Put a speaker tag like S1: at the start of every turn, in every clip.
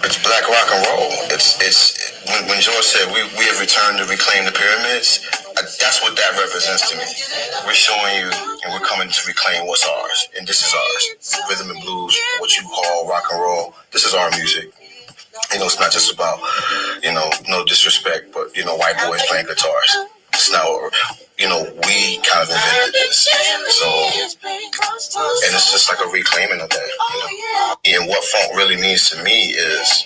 S1: It's black rock and roll. It's when George said we have returned to reclaim the pyramids. That's what that represents to me. We're showing you and we're coming to reclaim what's ours. And this is ours. Rhythm and blues, what you call rock and roll. This is our music. It's not just about, no disrespect, but, white boys playing guitars. It's not, we kind of invented this. So, and it's just like a reclaiming of that. And what funk really means to me is,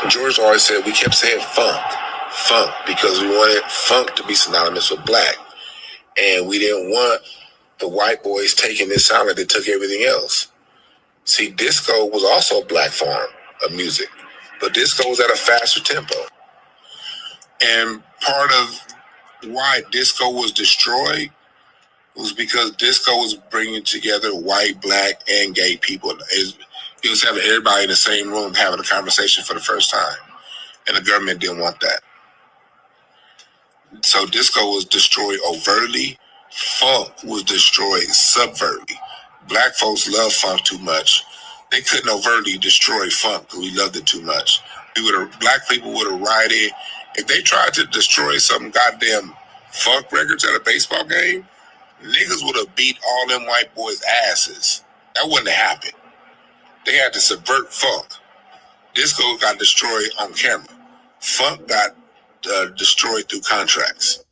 S1: George always said, we kept saying funk, because we wanted funk to be synonymous with black. And we didn't want the white boys taking this sound like they took everything else. See, disco was also a black form of music, but disco was at a faster tempo. And part of why disco was destroyed was because disco was bringing together white, black, and gay people. It was having everybody in the same room having a conversation for the first time. And the government didn't want that. So disco was destroyed overtly. Funk was destroyed subvertly. Black folks love funk too much. They couldn't overtly destroy funk because we loved it too much. Black people would have rioted. If they tried to destroy some goddamn funk records at a baseball game, niggas would have beat all them white boys' asses. That wouldn't have happened. They had to subvert funk. Disco got destroyed on camera. Funk got destroyed through contracts.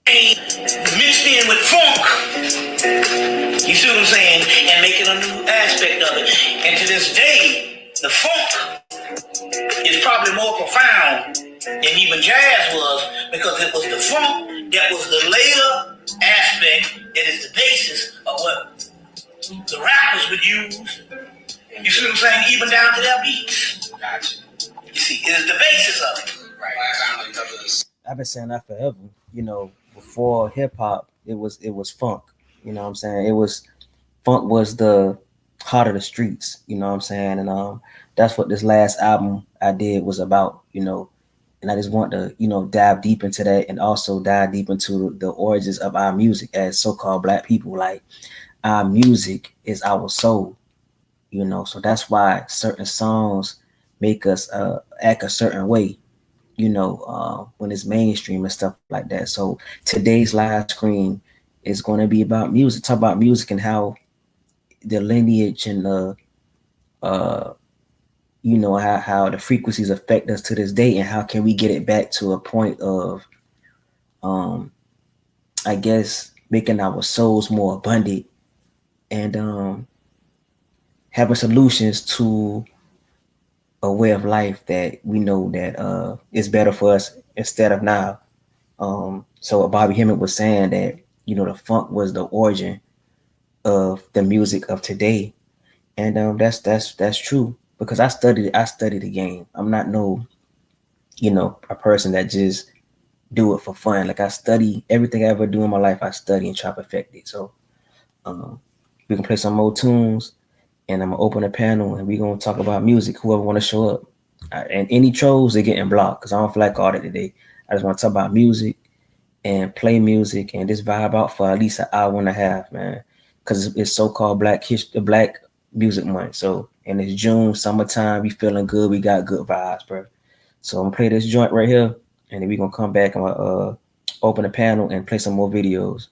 S2: mixed in with funk. You see what I'm saying? And making a new aspect of it. And to this day, the funk is probably more profound than even jazz was, because it was the funk that was the later aspect that is the basis of what the rappers would use. You see what I'm saying? Even down to their beats. Gotcha. You see, it is the basis of it. Right.
S3: I've been saying that forever. You know, before hip hop, it was funk. You know what I'm saying? Funk was the heart of the streets. You know what I'm saying? And that's what this last album I did was about. You know, and I just want to dive deep into that, and also dive deep into the origins of our music as so-called Black people. Like, our music is our soul. You know, so that's why certain songs make us act a certain way, when it's mainstream and stuff like that. So today's live stream is going to be about music, talk about music and how the lineage and how the frequencies affect us to this day, and how can we get it back to a point of, I guess, making our souls more abundant and having solutions to a way of life that we know that is better for us instead of now. So what Bobby Hemmett was saying, that the funk was the origin of the music of today, and that's true, because I studied the game. I'm not a person that just do it for fun. Like, I study everything I ever do in my life. I study and try to perfect it. So we can play some more tunes, and I'm gonna open a panel, and we're gonna talk about music. Whoever want to show up, and any trolls, they're getting blocked, because I don't feel like all that today. I just want to talk about music and play music and just vibe out for at least an hour and a half, man. Because it's so-called Black Music Month. So, and it's June, summertime. We feeling good. We got good vibes, bro. So I'm gonna play this joint right here, and then we're gonna come back and open a panel and play some more videos.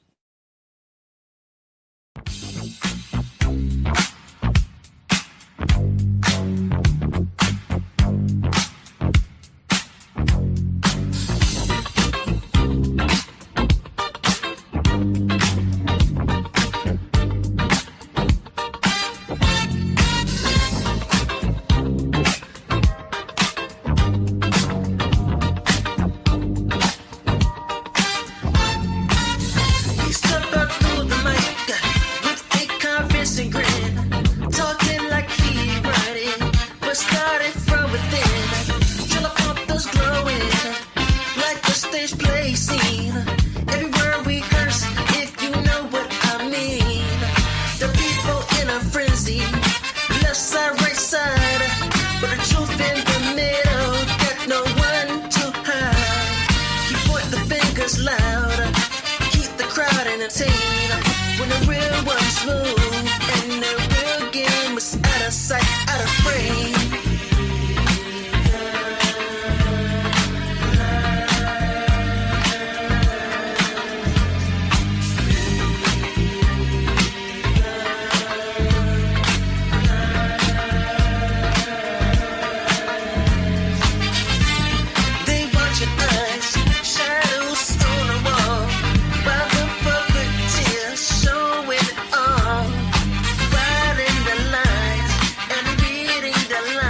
S4: The line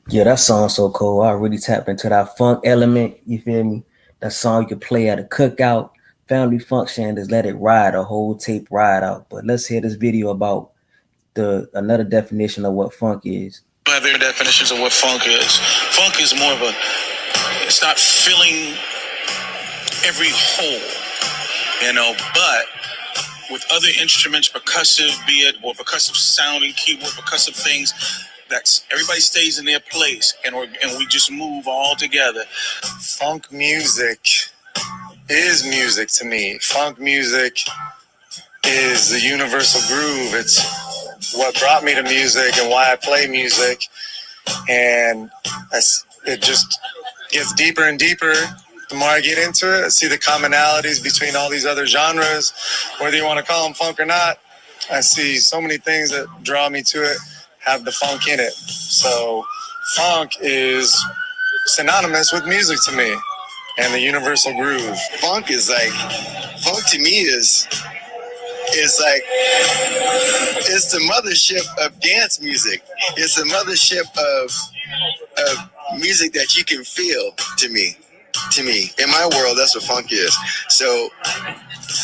S3: Yeah, that song so cool. I really tapped into that funk element. You feel me? That song you could play at a cookout, family function, just let it ride, a whole tape ride out. But let's hear this video about the another definition of what funk is.
S4: Other definitions of what funk is. Funk is more of a, it's not filling every hole, you know, but with other instruments, percussive, be it, or percussive sounding, keyboard, percussive things, that's everybody stays in their place, and we just move all together.
S5: Funk music is music to me. Funk music is the universal groove. It's what brought me to music and why I play music. And it just gets deeper and deeper. The more I get into it, I see the commonalities between all these other genres, whether you want to call them funk or not. I see so many things that draw me to it, have the funk in it. So funk is synonymous with music to me and the universal groove.
S6: Funk is like, funk to me is like, it's the mothership of dance music. It's the mothership of music that you can feel to me. In my world, that's what funk is. So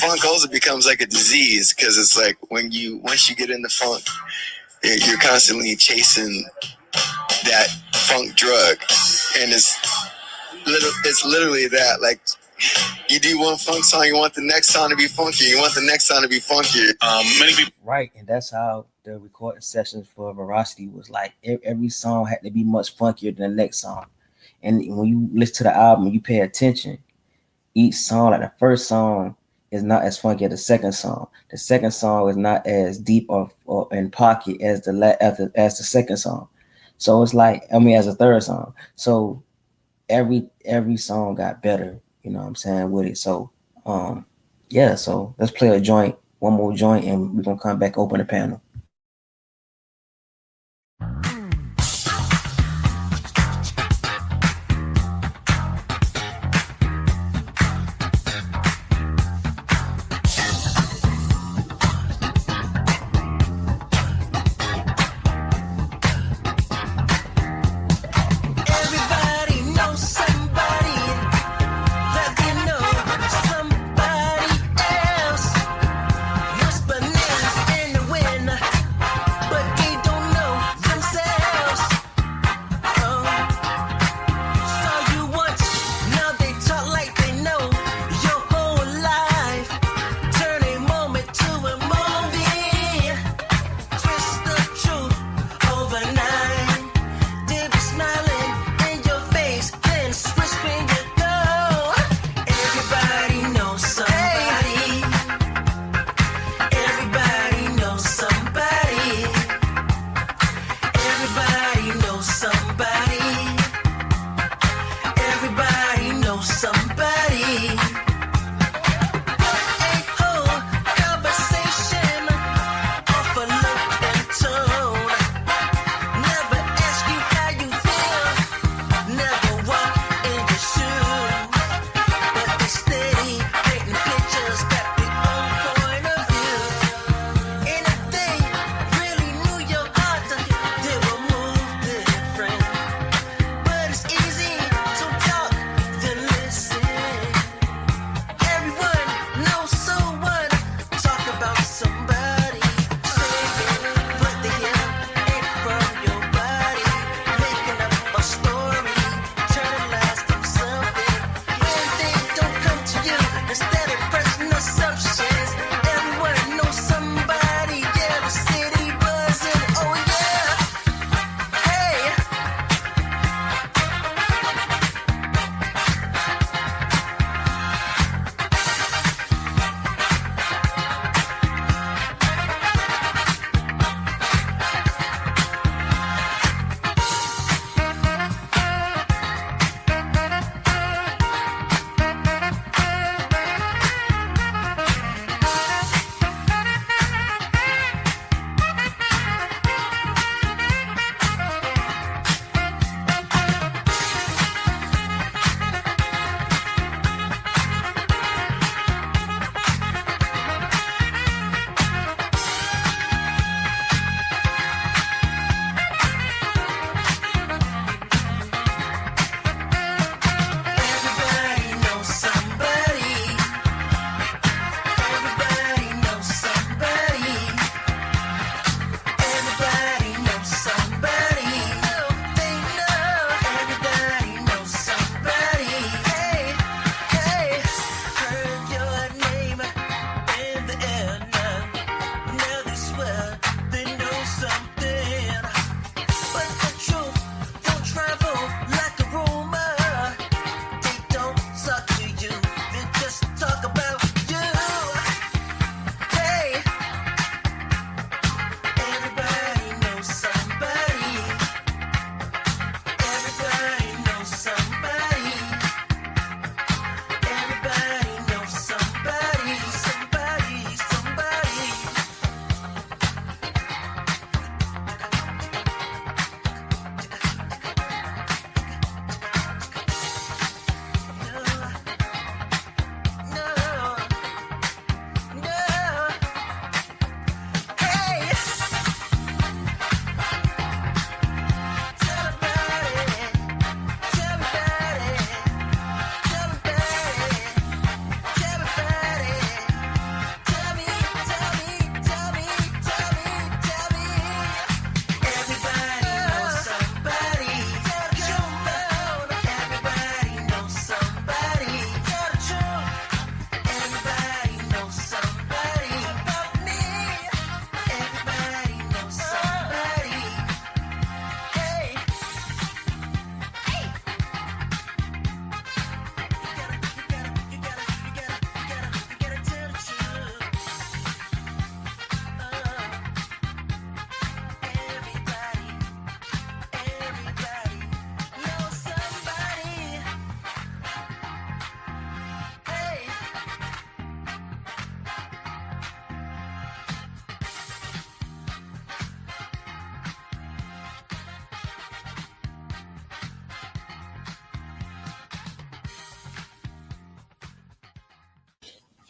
S6: funk also becomes like a disease, because it's like once you get into funk, you're constantly chasing that funk drug, and it's literally that. Like, you do one funk song, you want the next song to be funky. You want the next song to be funkier.
S4: Many people.
S3: Right, and that's how the recording sessions for Veracity was like. Every song had to be much funkier than the next song. And when you listen to the album, you pay attention. Each song, like the first song, is not as funky as the second song. The second song is not as deep or in pocket as the second song. So it's like, as a third song. So every song got better. You know what I'm saying, with it. So yeah. So let's play one more joint, and we're gonna come back, open the panel.
S7: Somebody else, whisper names in the wind.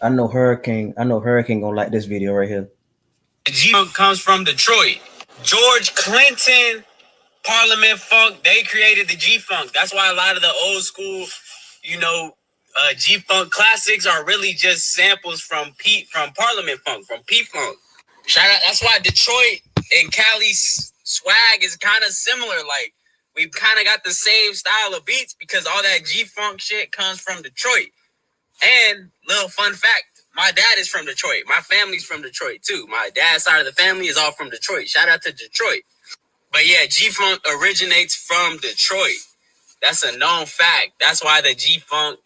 S3: I know Hurricane gonna like this video right here.
S7: G-Funk comes from Detroit. George Clinton, Parliament Funk, they created the G-Funk. That's why a lot of the old school, G-Funk classics are really just samples from Parliament Funk, from P-Funk. Shout out. That's why Detroit and Cali's swag is kind of similar. Like, we kind of got the same style of beats because all that G-Funk shit comes from Detroit. And little fun fact, my dad is from Detroit. My family's from Detroit too. My dad's side of the family is all from Detroit. Shout out to Detroit. But yeah, G-Funk originates from Detroit. That's a known fact. That's why the G-Funk,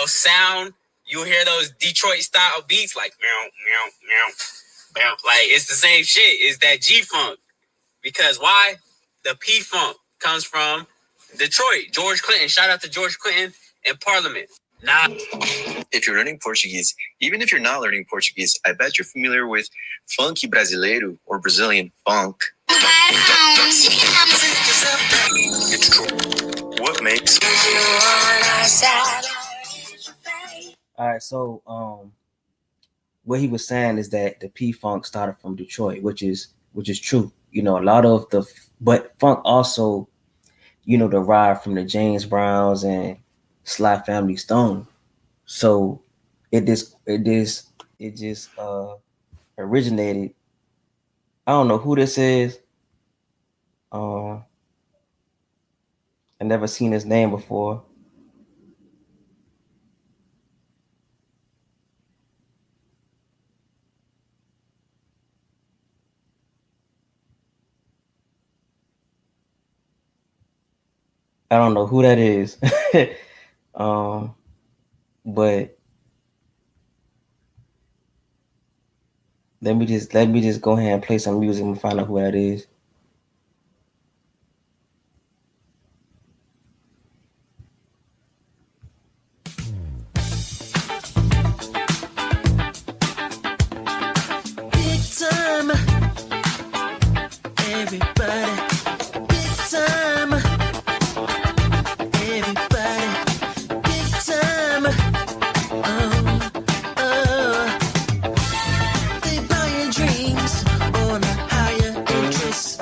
S7: sound, you'll hear those Detroit style beats like meow, meow, meow, meow. Like, it's the same shit. It's that G-Funk. Because why? The P-Funk comes from Detroit. George Clinton. Shout out to George Clinton and Parliament. Nah.
S6: If you're learning Portuguese, even if you're not learning Portuguese, I bet you're familiar with funk brasileiro or Brazilian funk. It's true. What makes?
S3: All right, so what he was saying is that the P-Funk started from Detroit, which is true. A lot of but funk also, derived from the James Browns and Sly Family Stone. So it just originated. I don't know who this is. I never seen his name before. I don't know who that is. But let me just go ahead and play some music and find out who that is.
S8: Big time, everybody. Big time, everybody. Big time. They buy your dreams on a higher interest.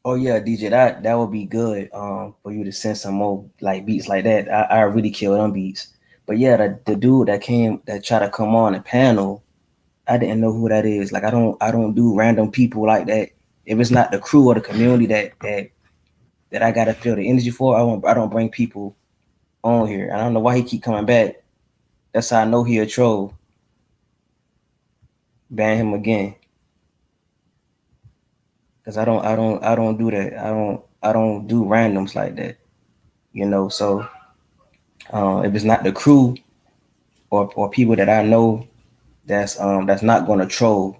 S3: Oh yeah, DJ, that would be good. For you to send some more like beats like that. I really kill them beats. But yeah, the dude that tried to come on the panel, I didn't know who that is. Like I don't do random people like that. If it's not the crew or the community that I gotta feel the energy for, I don't bring people on here. I don't know why he keep coming back. That's how I know he a troll. Ban him again. Cause I don't do that. I don't do randoms like that. So if it's not the crew or people that I know that's not gonna troll,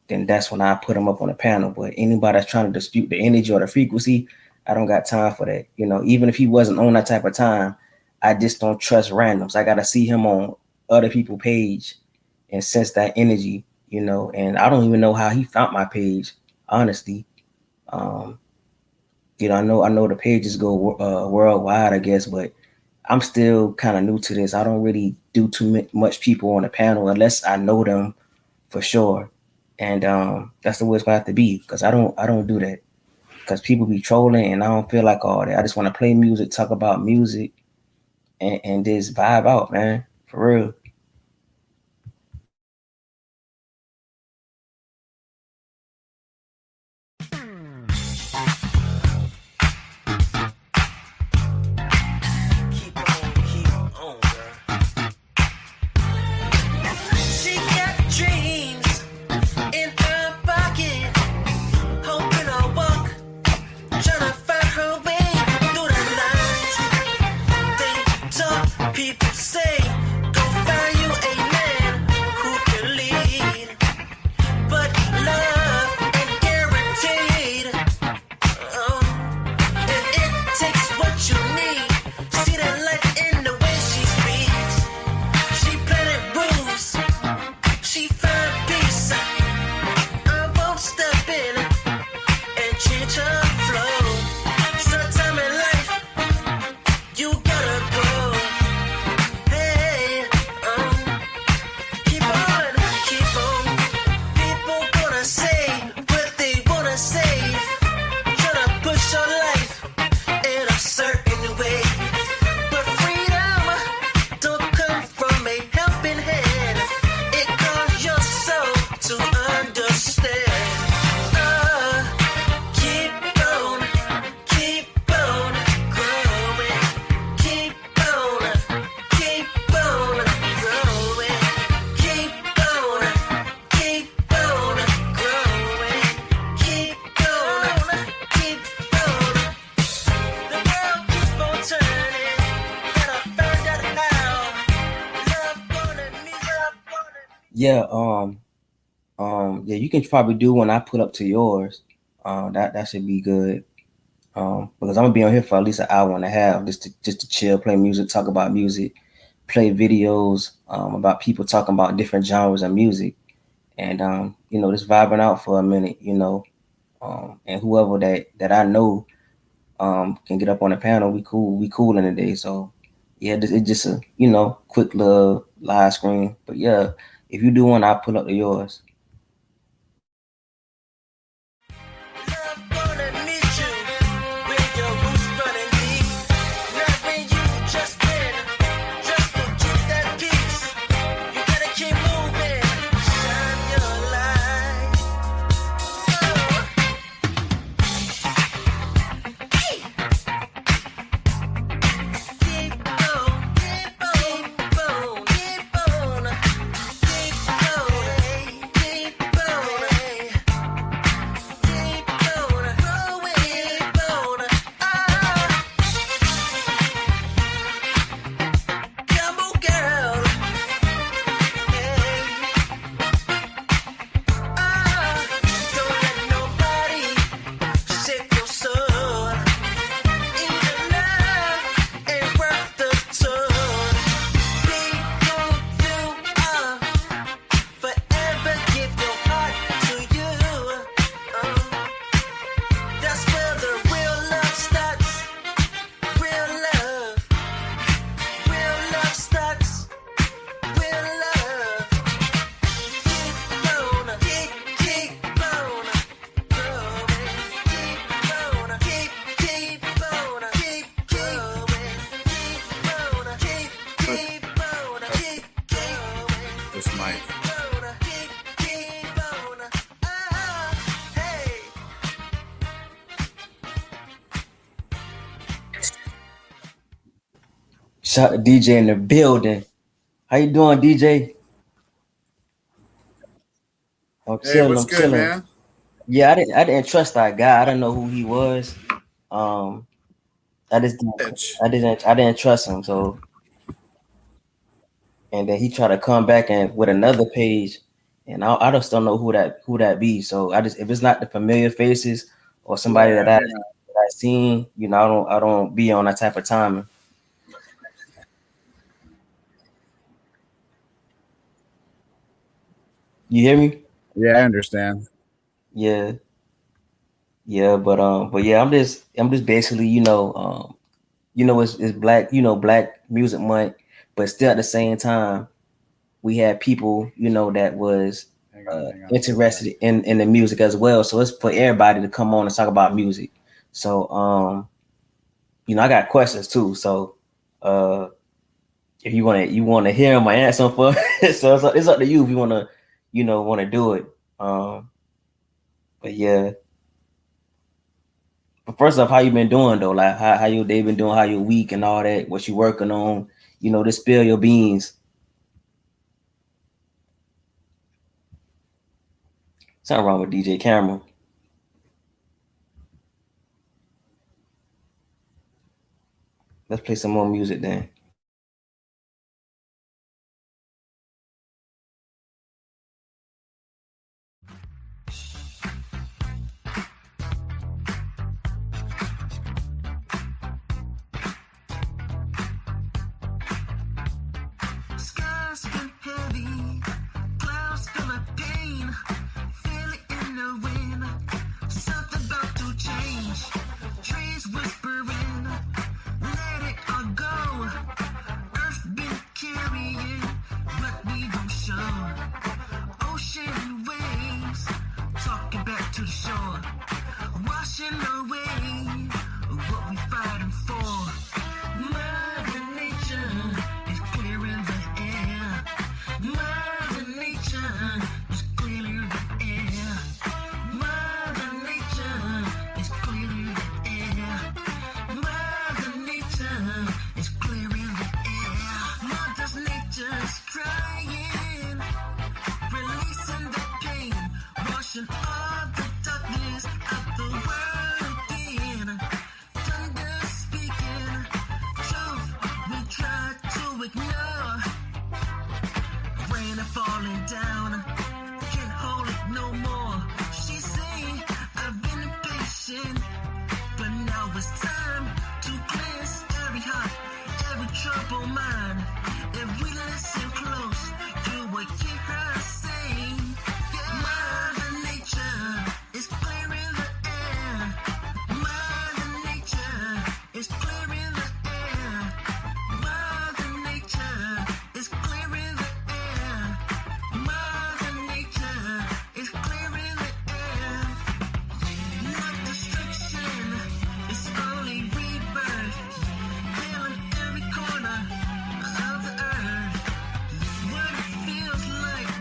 S3: then that's when I put them up on the panel. But anybody that's trying to dispute the energy or the frequency, I don't got time for that. Even if he wasn't on that type of time, I just don't trust randoms. I gotta see him on other people's page and sense that energy, and I don't even know how he found my page, honestly. I know the pages go worldwide, I guess, but I'm still kind of new to this. I don't really do too much people on the panel unless I know them for sure, and that's the way it's gonna have to be, because I don't do that, because people be trolling and I don't feel like all that. I just want to play music, talk about music, and just vibe out, man, for real.
S8: She got dreams in her pocket, hoping I'll walk, trying to find her way through the night. They talk, people say, go find you a man who can lead, but love ain't guaranteed. And it takes what you need. See that light in the way she speaks. She planted rules. She found peace. I won't step in and change her flow. Sometime in life, you gotta grow. Hey, keep on, keep on. People gonna say what they wanna say. Tryna push your life in a certain way. But freedom don't come from a helping hand. It calls your soul to understand. Keep on growing. Keep on growing. Keep on growing. Keep on. The world keeps on turning, and I found out how. Love gonna meet.
S3: Yeah, you can probably do when I put up to yours. That should be good. Because I'm gonna be on here for at least an hour and a half, just to chill, play music, talk about music, play videos about people talking about different genres of music, and just vibing out for a minute, and whoever that I know can get up on the panel, we cool in the day. So yeah, it's just a quick little live screen. But yeah, if you do one, I'll pull up to yours.
S8: Love gonna meet you when your roots running deep. Not when you just been, just to keep that peace. You gotta keep moving, shine your light. Keep on.
S3: Shout to DJ in the building. How you doing, DJ? I'm
S9: Hey,
S3: chilling.
S9: what's
S3: I'm
S9: good,
S3: chilling.
S9: man?
S3: Yeah, I didn't trust that guy. I didn't know who he was. I just
S9: Bitch.
S3: I didn't trust him. So, and then he tried to come back and with another page, and I just don't know who that be. So I just, if it's not the familiar faces or somebody
S9: Yeah,
S3: that
S9: yeah.
S3: I seen, you know, I don't be on that type of timing. You hear me?
S9: Yeah, I understand.
S3: Yeah, yeah, but yeah, I'm just basically, it's black, Black Music Month, but still at the same time, we had people, that was
S9: Hang on, hang on.
S3: interested in the music as well. So it's for everybody to come on and talk about music. So I got questions too. So if you wanna hear my answer for so it's up to you if you wanna do it. But yeah. But first off, how you been doing though? Like how your day been doing, how your week and all that, what you working on, just spill your beans. Something wrong with DJ Camera. Let's play some more music then.
S8: Skies get heavy, clouds full of pain. Feel it in the wind, something about to change. Trees whispering, let it all go. Earth been carrying what we don't show. Ocean waves, talking back to the shore. Washing away what we fighting for. Mother Nature is clearing the air. Mother Nature is clearing the air. Mother Nature is clearing the air. Mother Nature is clearing the air. Mother Nature's crying, releasing the pain, washing all the darkness out the world again. Thunder speaking, truth we try to ignore. Rain falling down, can't hold it no more. She say, I've been impatient, but now it's time to cleanse every heart, every troubled mind. If we listen close, you will hear her say, Mother Nature is clearing the air. Mother Nature is clearing the air. Mother Nature is clearing the air. Mother Nature is clearing the air. Not destruction, it's only rebirth. Healing every corner of the earth. What it feels like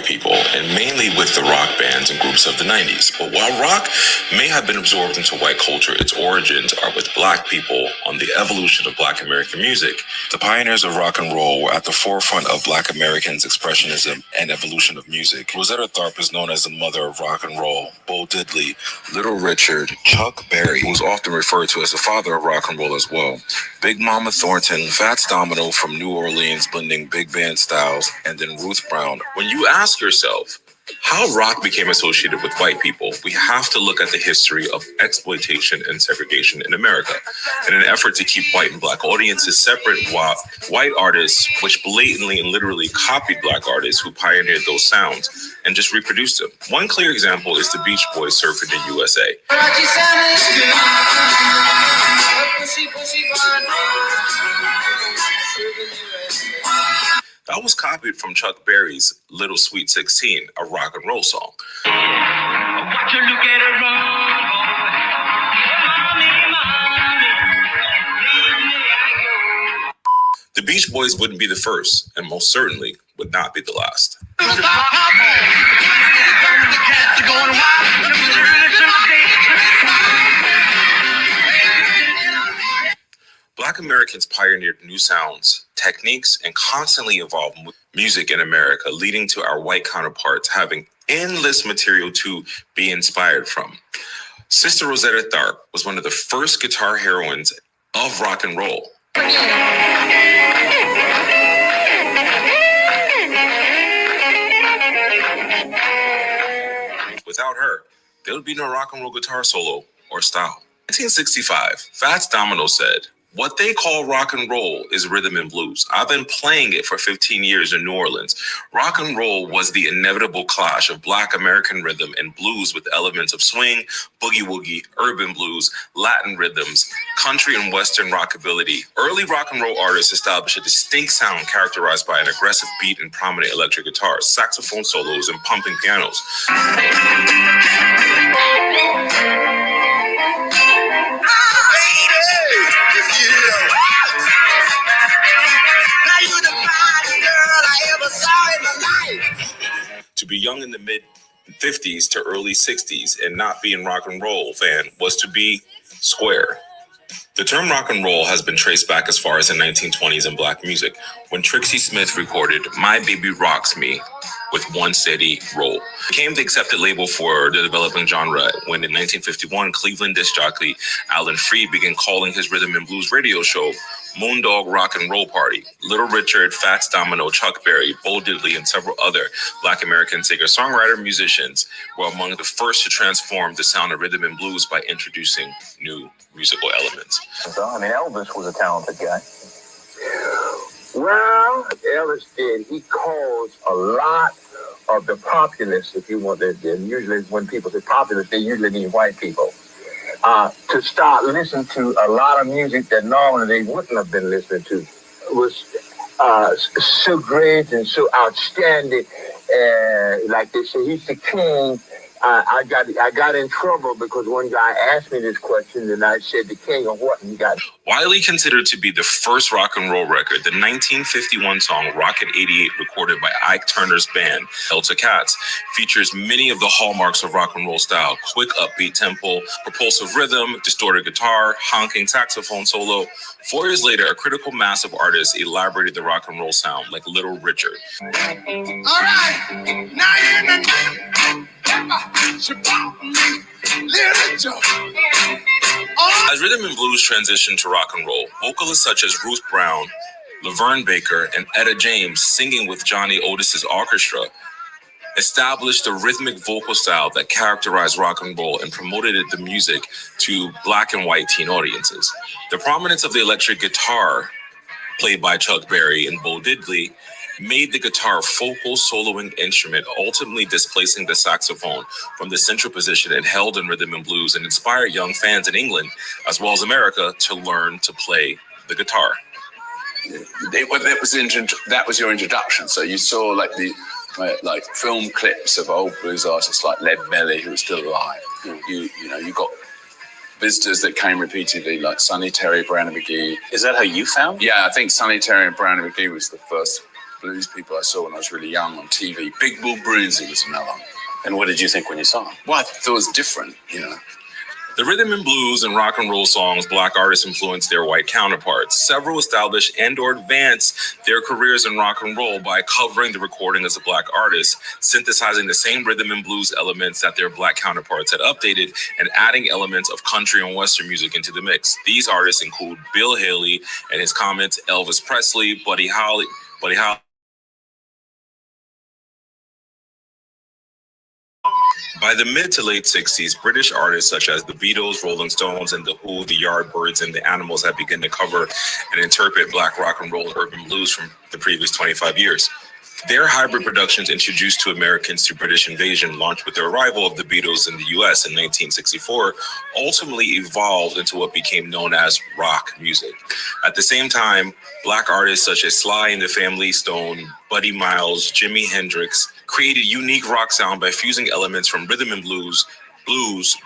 S10: white people, and mainly with the rock bands and groups of the 90s. But while rock may have been absorbed into white culture, its origins are with black people on the evolution of black American music. The pioneers of rock and roll were at the forefront of black Americans' expressionism and evolution of music. Rosetta Tharpe is known as the mother of rock and roll. Bo Diddley, Little Richard, Chuck Berry, who's often referred to as the father of rock and roll as well, Big Mama Thornton, Fats Domino from New Orleans blending big band styles, and then Ruth Brown. When you ask yourself how rock became associated with white people, we have to look at the history of exploitation and segregation in America. In an effort to keep white and black audiences separate, white artists, which blatantly and literally copied black artists who pioneered those sounds and just reproduced them. One clear example is the Beach Boys surfing in USA. That was copied from Chuck Berry's Little Sweet 16, a rock and roll song. The Beach Boys wouldn't be the first, and most certainly would not be the last. Black Americans pioneered new sounds, techniques, and constantly evolved music in America, leading to our white counterparts having endless material to be inspired from. Sister Rosetta Tharpe was one of the first guitar heroines of rock and roll. Without her, there would be no rock and roll guitar solo or style. In 1965, Fats Domino said, "What they call rock and roll is rhythm and blues. I've been playing it for 15 years in New Orleans. Rock and roll was the inevitable clash of black American rhythm and blues with elements of swing, boogie woogie, urban blues, Latin rhythms, country and western rockabilly. Early rock and roll artists established a distinct sound characterized by an aggressive beat and prominent electric guitars, saxophone solos, and pumping pianos." To be young in the mid-50s to early 60s and not be a rock and roll fan was to be square. The term rock and roll has been traced back as far as the 1920s in black music, when Trixie Smith recorded "My Baby Rocks Me" with one steady roll. It became the accepted label for the developing genre when in 1951, Cleveland disc jockey Alan Freed began calling his rhythm and blues radio show Moondog Rock and Roll Party. Little Richard, Fats Domino, Chuck Berry, Bo Diddley, and several other black American singer-songwriter musicians were among the first to transform the sound of rhythm and blues by introducing new musical elements.
S11: I mean, Elvis was a talented guy.
S12: Well, Elvis did. He caused a lot of the populace, if you want to, and usually when people say populace, they usually mean white people, to start listening to a lot of music that normally they wouldn't have been listening to. It was so great and so outstanding. Like they say, he's the king. I got in trouble because one guy asked me this question, and I said, "The king of what?" And he got
S10: widely considered to be the first rock and roll record, the 1951 song Rocket 88, recorded by Ike Turner's band Delta Cats, features many of the hallmarks of rock and roll style: quick upbeat tempo, propulsive rhythm, distorted guitar, honking saxophone solo. 4 years later, a critical mass of artists elaborated the rock and roll sound, like Little Richard.
S8: All right, now you're in the
S10: As rhythm and blues transitioned to rock and roll, vocalists such as Ruth Brown, Laverne Baker, and Etta James, singing with Johnny Otis's orchestra, established the rhythmic vocal style that characterized rock and roll and promoted the music to black and white teen audiences. The prominence of the electric guitar, played by Chuck Berry and Bo Diddley, made the guitar a focal soloing instrument, ultimately displacing the saxophone from the central position it held in rhythm and blues, and inspired young fans in England, as well as America, to learn to play the guitar.
S13: That was your introduction. So you saw like film clips of old blues artists like Lead Belly, who was still alive. You got visitors that came repeatedly, like Sonny Terry, Brownie McGhee.
S11: Is that how you found?
S13: Yeah, I think Sonny Terry and Brownie McGhee was the first blues people I saw when I was really young on TV. Big Bull Breezy was another one.
S10: And what did you think when you saw him?
S13: Well, I thought it was different, you know.
S10: The rhythm and blues and rock and roll songs black artists influenced their white counterparts. Several established and or advanced their careers in rock and roll by covering the recording as a black artist, synthesizing the same rhythm and blues elements that their black counterparts had updated, and adding elements of country and western music into the mix. These artists include Bill Haley and his comments, Elvis Presley, Buddy Holly. By the mid to late 60s, British artists such as the Beatles, Rolling Stones, and The Who, the Yardbirds, and the Animals had begun to cover and interpret black rock and roll and urban blues from the previous 25 years. Their hybrid productions introduced to Americans through British invasion, launched with the arrival of the Beatles in the US in 1964, ultimately evolved into what became known as rock music. At the same time, black artists such as Sly and the Family Stone, Buddy Miles, Jimi Hendrix created unique rock sound by fusing elements from rhythm and blues,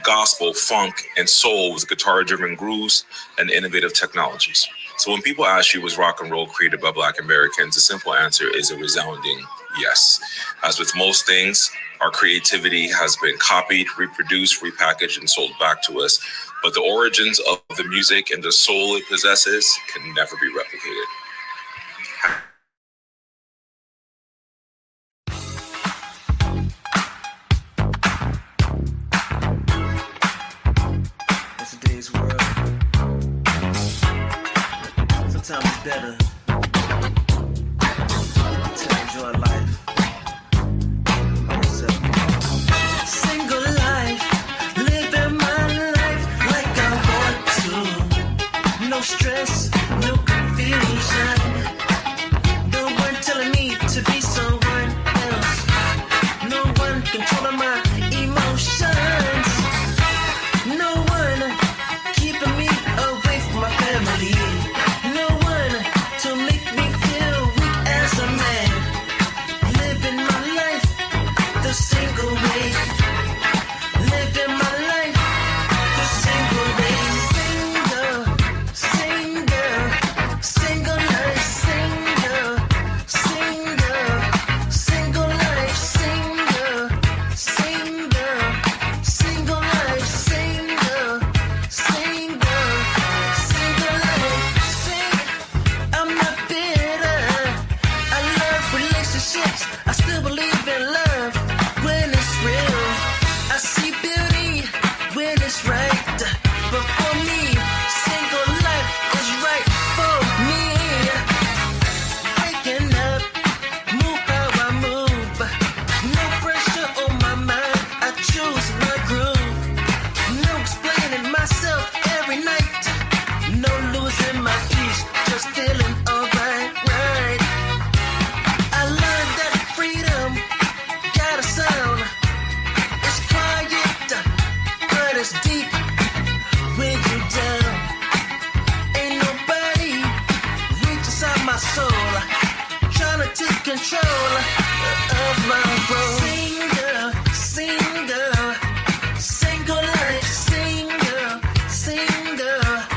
S10: gospel, funk, and soul with guitar-driven grooves and innovative technologies. So when people ask you, was rock and roll created by black Americans, the simple answer is a resounding yes. As with most things, our creativity has been copied, reproduced, repackaged, and sold back to us. But the origins of the music and the soul it possesses can never be replicated.
S8: In today's world, sometimes it's better to enjoy life by yourself. Single life, living my life like I want to. No stress, no confusion. No one telling me to be someone else. No one controlling my emotions. No one keeping me away from my family. No one to make me feel weak as a man. Living my life the single way. Living my life the single way. Single life, single life, single life, single life. I'm not bitter. I love relationships. I still believe in love when it's real. I see beauty when it's right. But for me, single life is right for me. Waking up, move how I move. No pressure on my mind. I choose my groove. No explaining myself every night. No losing my peace, just feeling alright, right. I learned that freedom got a sound. It's quiet, but it's deep when you're down. Ain't nobody reach inside my soul, trying to take control of my role. Single life, single.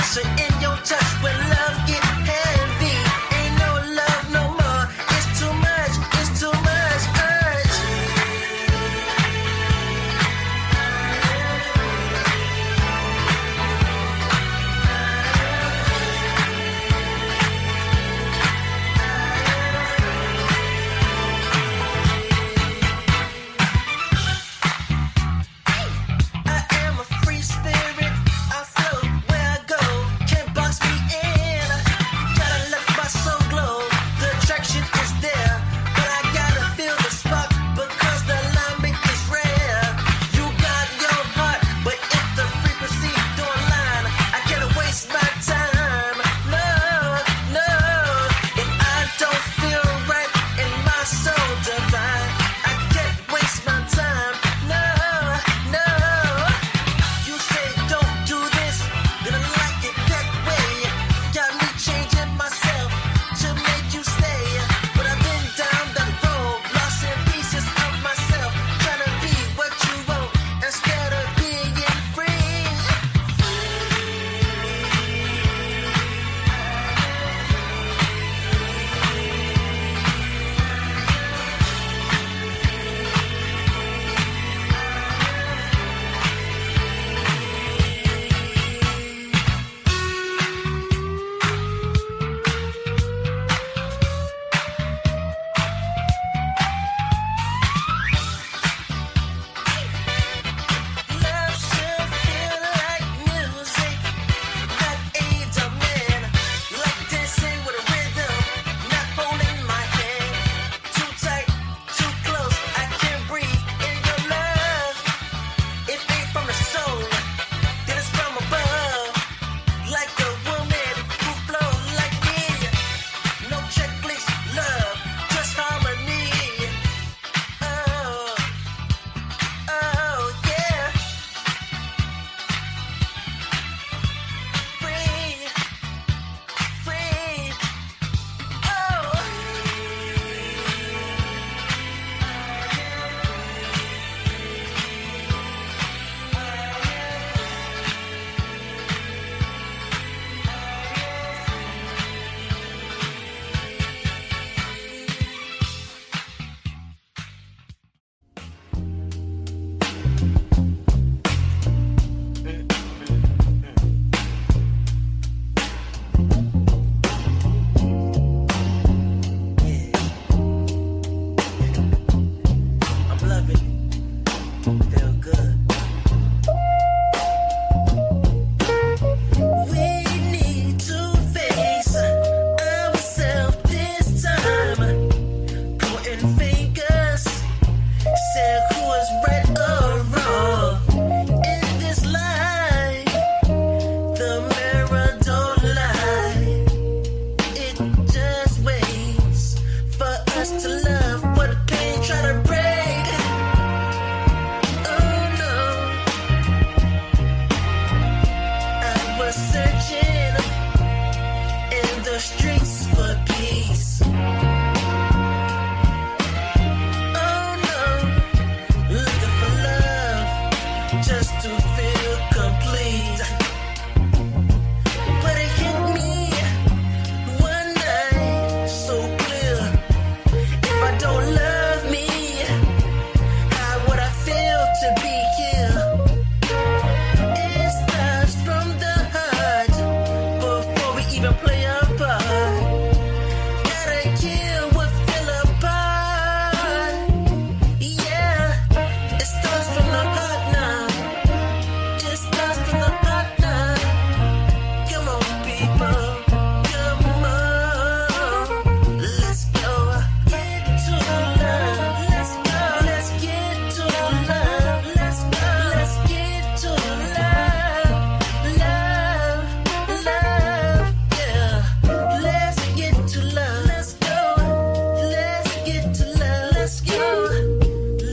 S8: pressure in your touch when love get heavy. Ain't no love no more. It's too much. It's too much. Urge. I am a free spirit. I float where I go. Can't box me in. Gotta let my soul glow. The attraction is there, but I gotta feel the spark because the alignment is rare. You got your heart, but if the frequency don't align, I can't waste my time. No, no. If I don't feel right in my soul divine, I can't waste my time. No, no. You say don't do this, then I like it that way. Got me changing myself to make you stay. But I've been down that road, lost in pieces of myself, trying to be what you want instead of being free. Love should feel like music that aids a man, like dancing with a rhythm, not holding my hand. Too tight, too close, I can't breathe in your love. It ain't from the soul, then it's from above. Like a woman who flows like me. No checklist, love, just harmony. Oh, oh yeah. Free, free. Oh. I'm loving it. Feel good. We need to face ourselves this time. Pointing fingers, say who is right or wrong in this life. The mirror don't lie. It just waits for us to love what the pain try to break. Oh no, I was searching in the streets for peace. Oh no, looking for love just to feel complete. But it hit me one night so clear. If I don't love me, how would I feel to be here? It starts from the heart before we even play our part. Gotta kill what fell apart. Yeah, it starts from the heart now. It starts from the heart now. Come on, people. Come on. Let's go. Get to love. Let's go. Let's get to love. Let's go. Let's get to love. Love. Love. Yeah. Let's get to love. Let's go. Let's get to love. Let's go.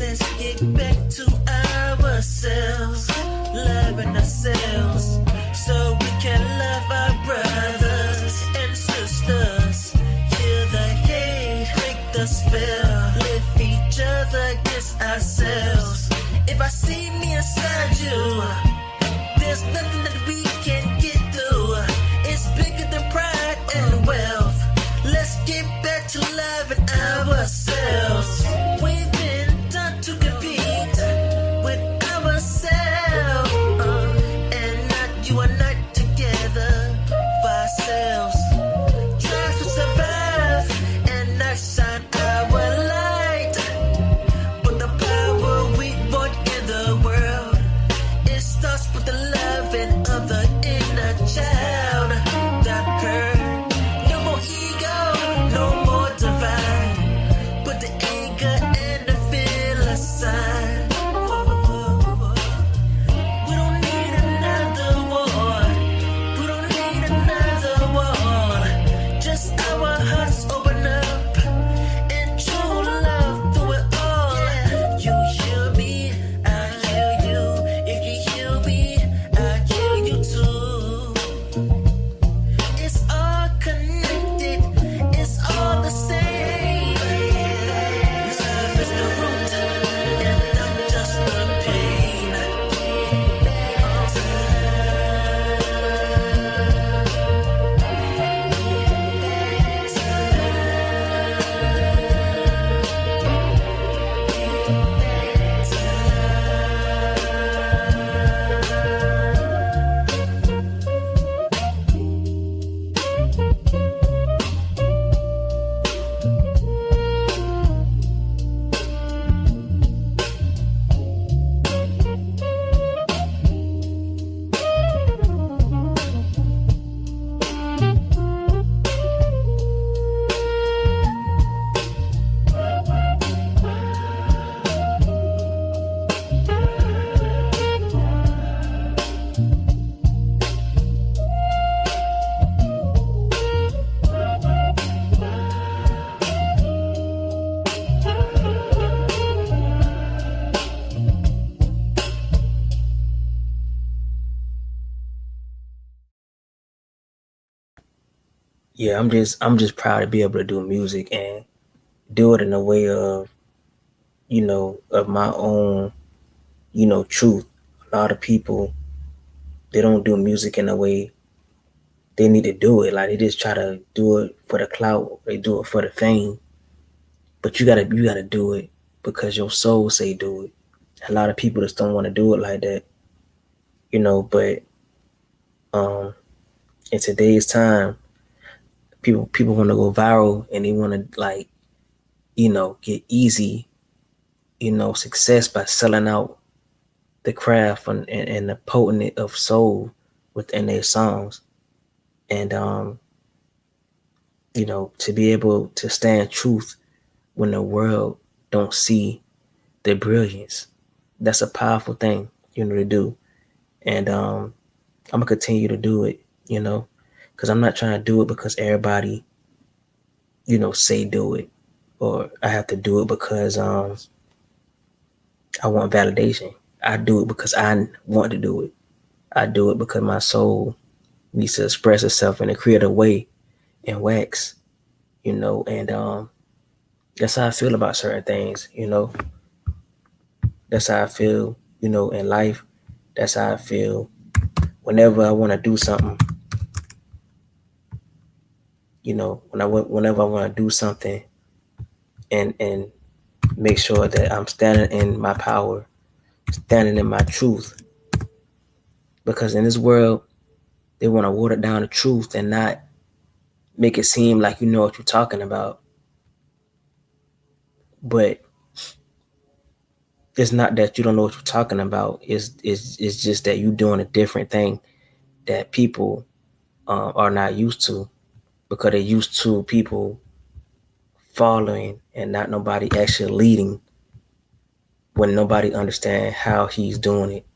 S8: Let's get back to ourselves, loving ourselves, so we can love our brothers.
S3: yeah, I'm just proud to be able to do music and do it in a way of, of my own, truth. A lot of people, they don't do music in a way they need to do it. Like they just try to do it for the clout. They do it for the fame. But you gotta do it because your soul say do it. A lot of people just don't want to do it like that, but in today's time, people want to go viral and they want to like, get easy, success by selling out the craft and the potency of soul within their songs. And to be able to stand truth when the world don't see the brilliance, that's a powerful thing, to do. And I'm gonna continue to do it, because I'm not trying to do it because everybody, say do it, or I have to do it because I want validation. I do it because I want to do it. I do it because my soul needs to express itself in a creative way and wax, and that's how I feel about certain things, That's how I feel, in life. That's how I feel whenever I want to do something, whenever I want to do something and make sure that I'm standing in my power, standing in my truth. Because in this world, they want to water down the truth and not make it seem like you know what you're talking about. But it's not that you don't know what you're talking about. It's just that you're doing a different thing that people are not used to, because they're used to people following and not nobody actually leading, when nobody understands how he's doing it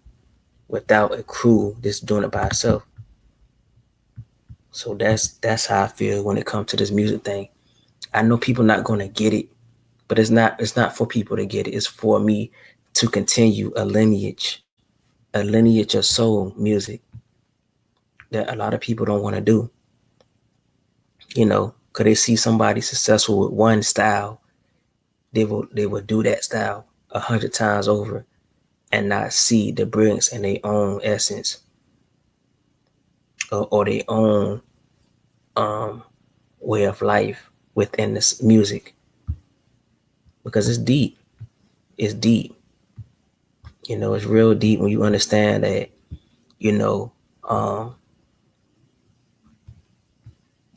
S3: without a crew that's doing it by itself. So that's how I feel when it comes to this music thing. I know people not gonna get it, but it's not for people to get it. It's for me to continue a lineage of soul music that a lot of people don't want to do. Because they see somebody successful with one style, they will do that style 100 times over and not see the brilliance in their own essence or their own way of life within this music. Because it's deep. It's deep. It's real deep when you understand that, you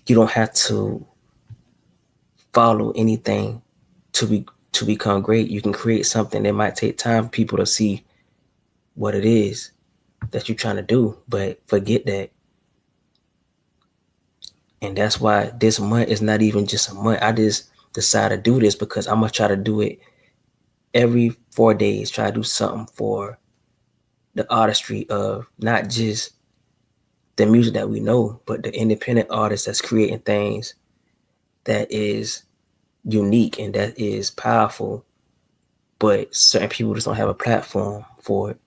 S3: don't have to follow anything to become great. You can create something that might take time for people to see what it is that you're trying to do, but forget that. And that's why this month is not even just a month. I just decided to do this because I'm going to try to do it every 4 days, try to do something for the artistry of not just the music that we know, but the independent artist that's creating things that is unique and that is powerful, but certain people just don't have a platform for it.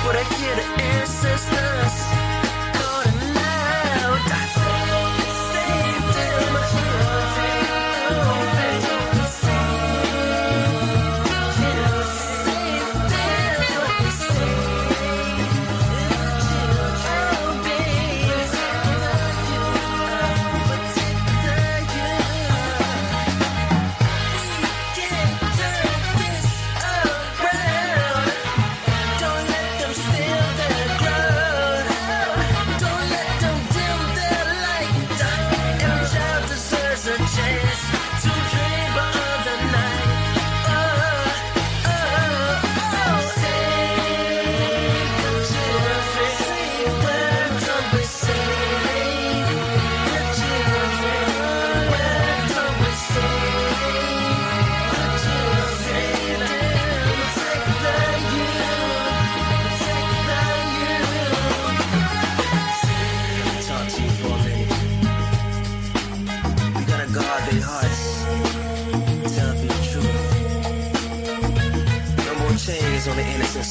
S8: But I hear the ancestors calling out.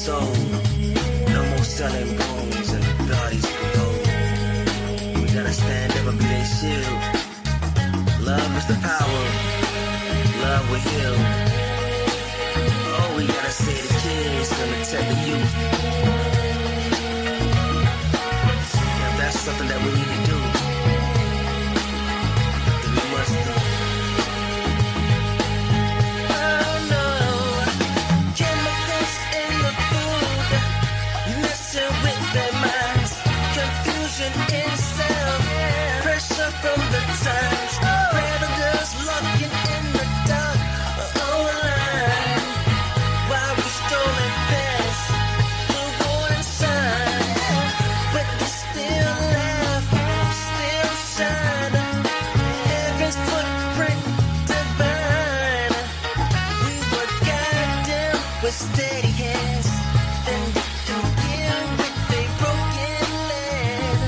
S8: soul. No more selling bones and bodies for gold. We gotta stand up and be their shield. Love is the power. Love will heal. Oh, we gotta save the kids and protect the youth. If that's something that we need to do, then we must do. Oh no, chemicals in the food, messing with their minds, confusion in self, pressure from the times, predators lurking in the dark, online, while we strolling past the warning sign, but we still laugh, still shine, heaven's footprint divine. We would guide them with steady hands, then begin with a broken land.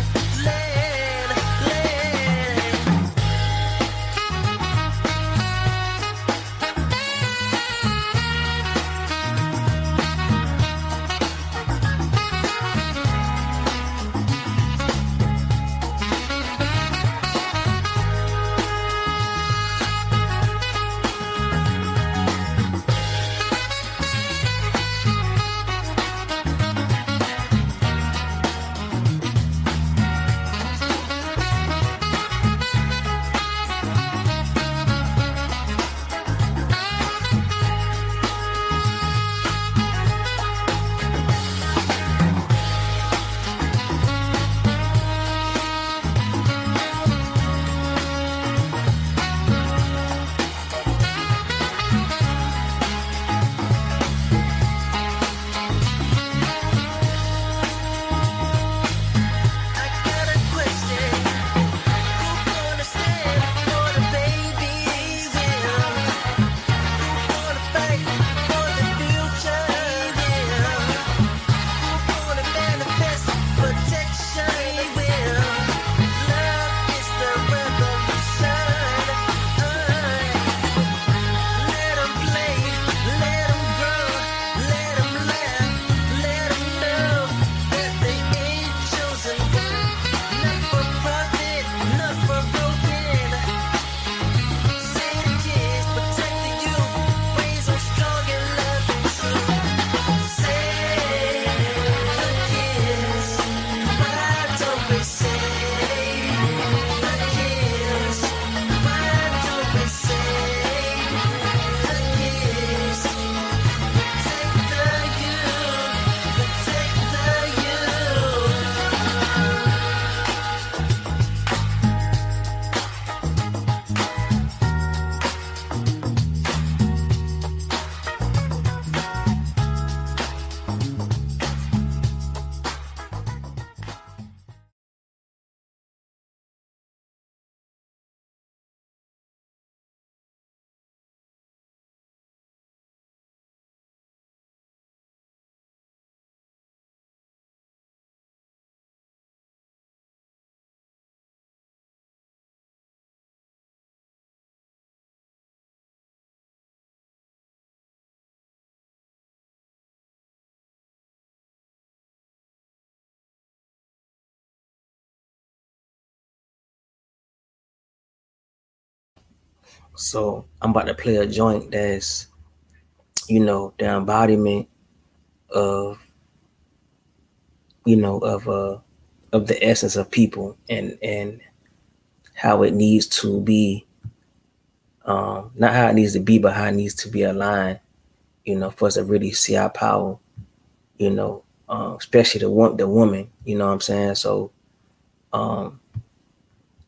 S3: So I'm about to play a joint that's, you know, the embodiment of, you know, of the essence of people and how it needs to be, not how it needs to be, but how it needs to be aligned, you know, for us to really see our power, you know, especially the woman, you know what I'm saying? So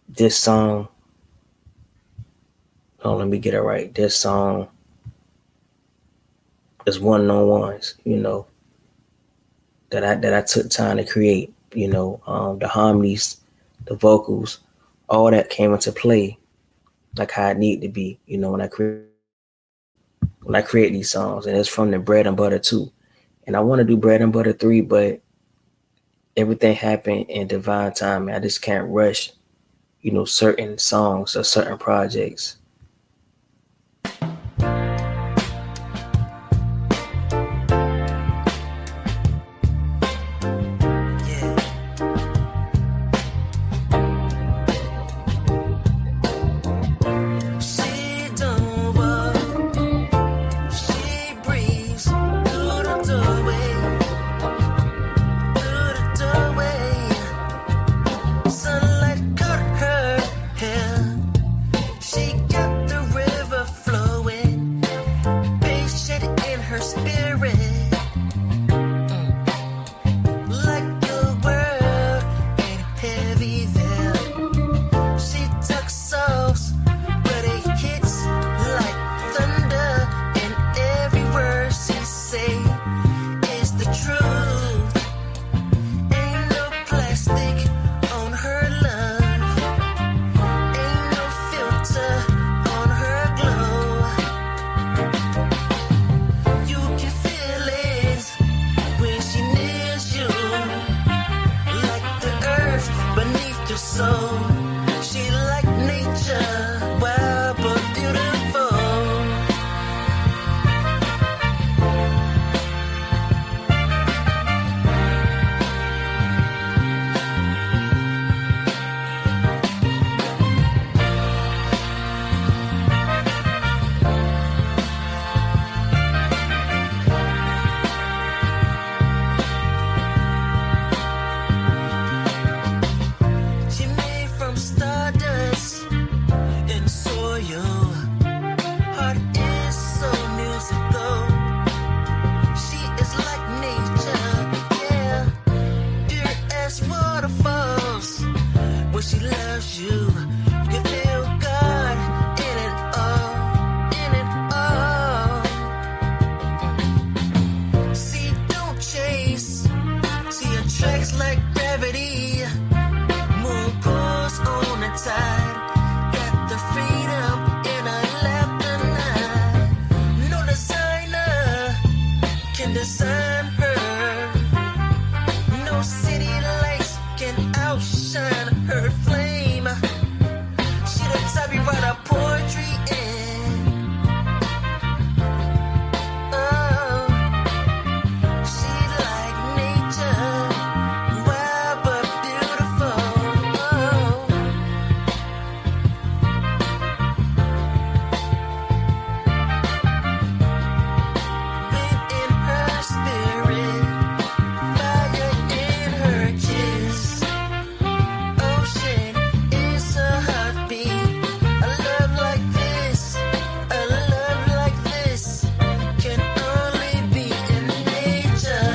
S3: this song, let me get it right. This song is One on Ones, you know, that I took time to create, you know, the harmonies, the vocals, all that came into play like how it need to be, you know, when I create these songs. And it's from the Bread and Butter 2. And I want to do Bread and Butter 3, but everything happened in divine time. I just can't rush, you know, certain songs or certain projects.
S8: soul. She like nature, wild but beautiful. She made from stardust and soil. Heart is so musical. She is like nature, yeah. Pure as waterfalls. When she loves you, you can feel God in it all, in it all. See, don't chase. She attracts like gravity. Moon pulls on the tide. Got the freedom in her laughter night. No designer can design her. No city lights can outshine her flame. She the type you write a poetry in. Oh, she like nature, wild but beautiful. Oh. Wind in her spirit, fire in her kiss. Ocean is her heartbeat. A love like this, a love like this can only be in nature.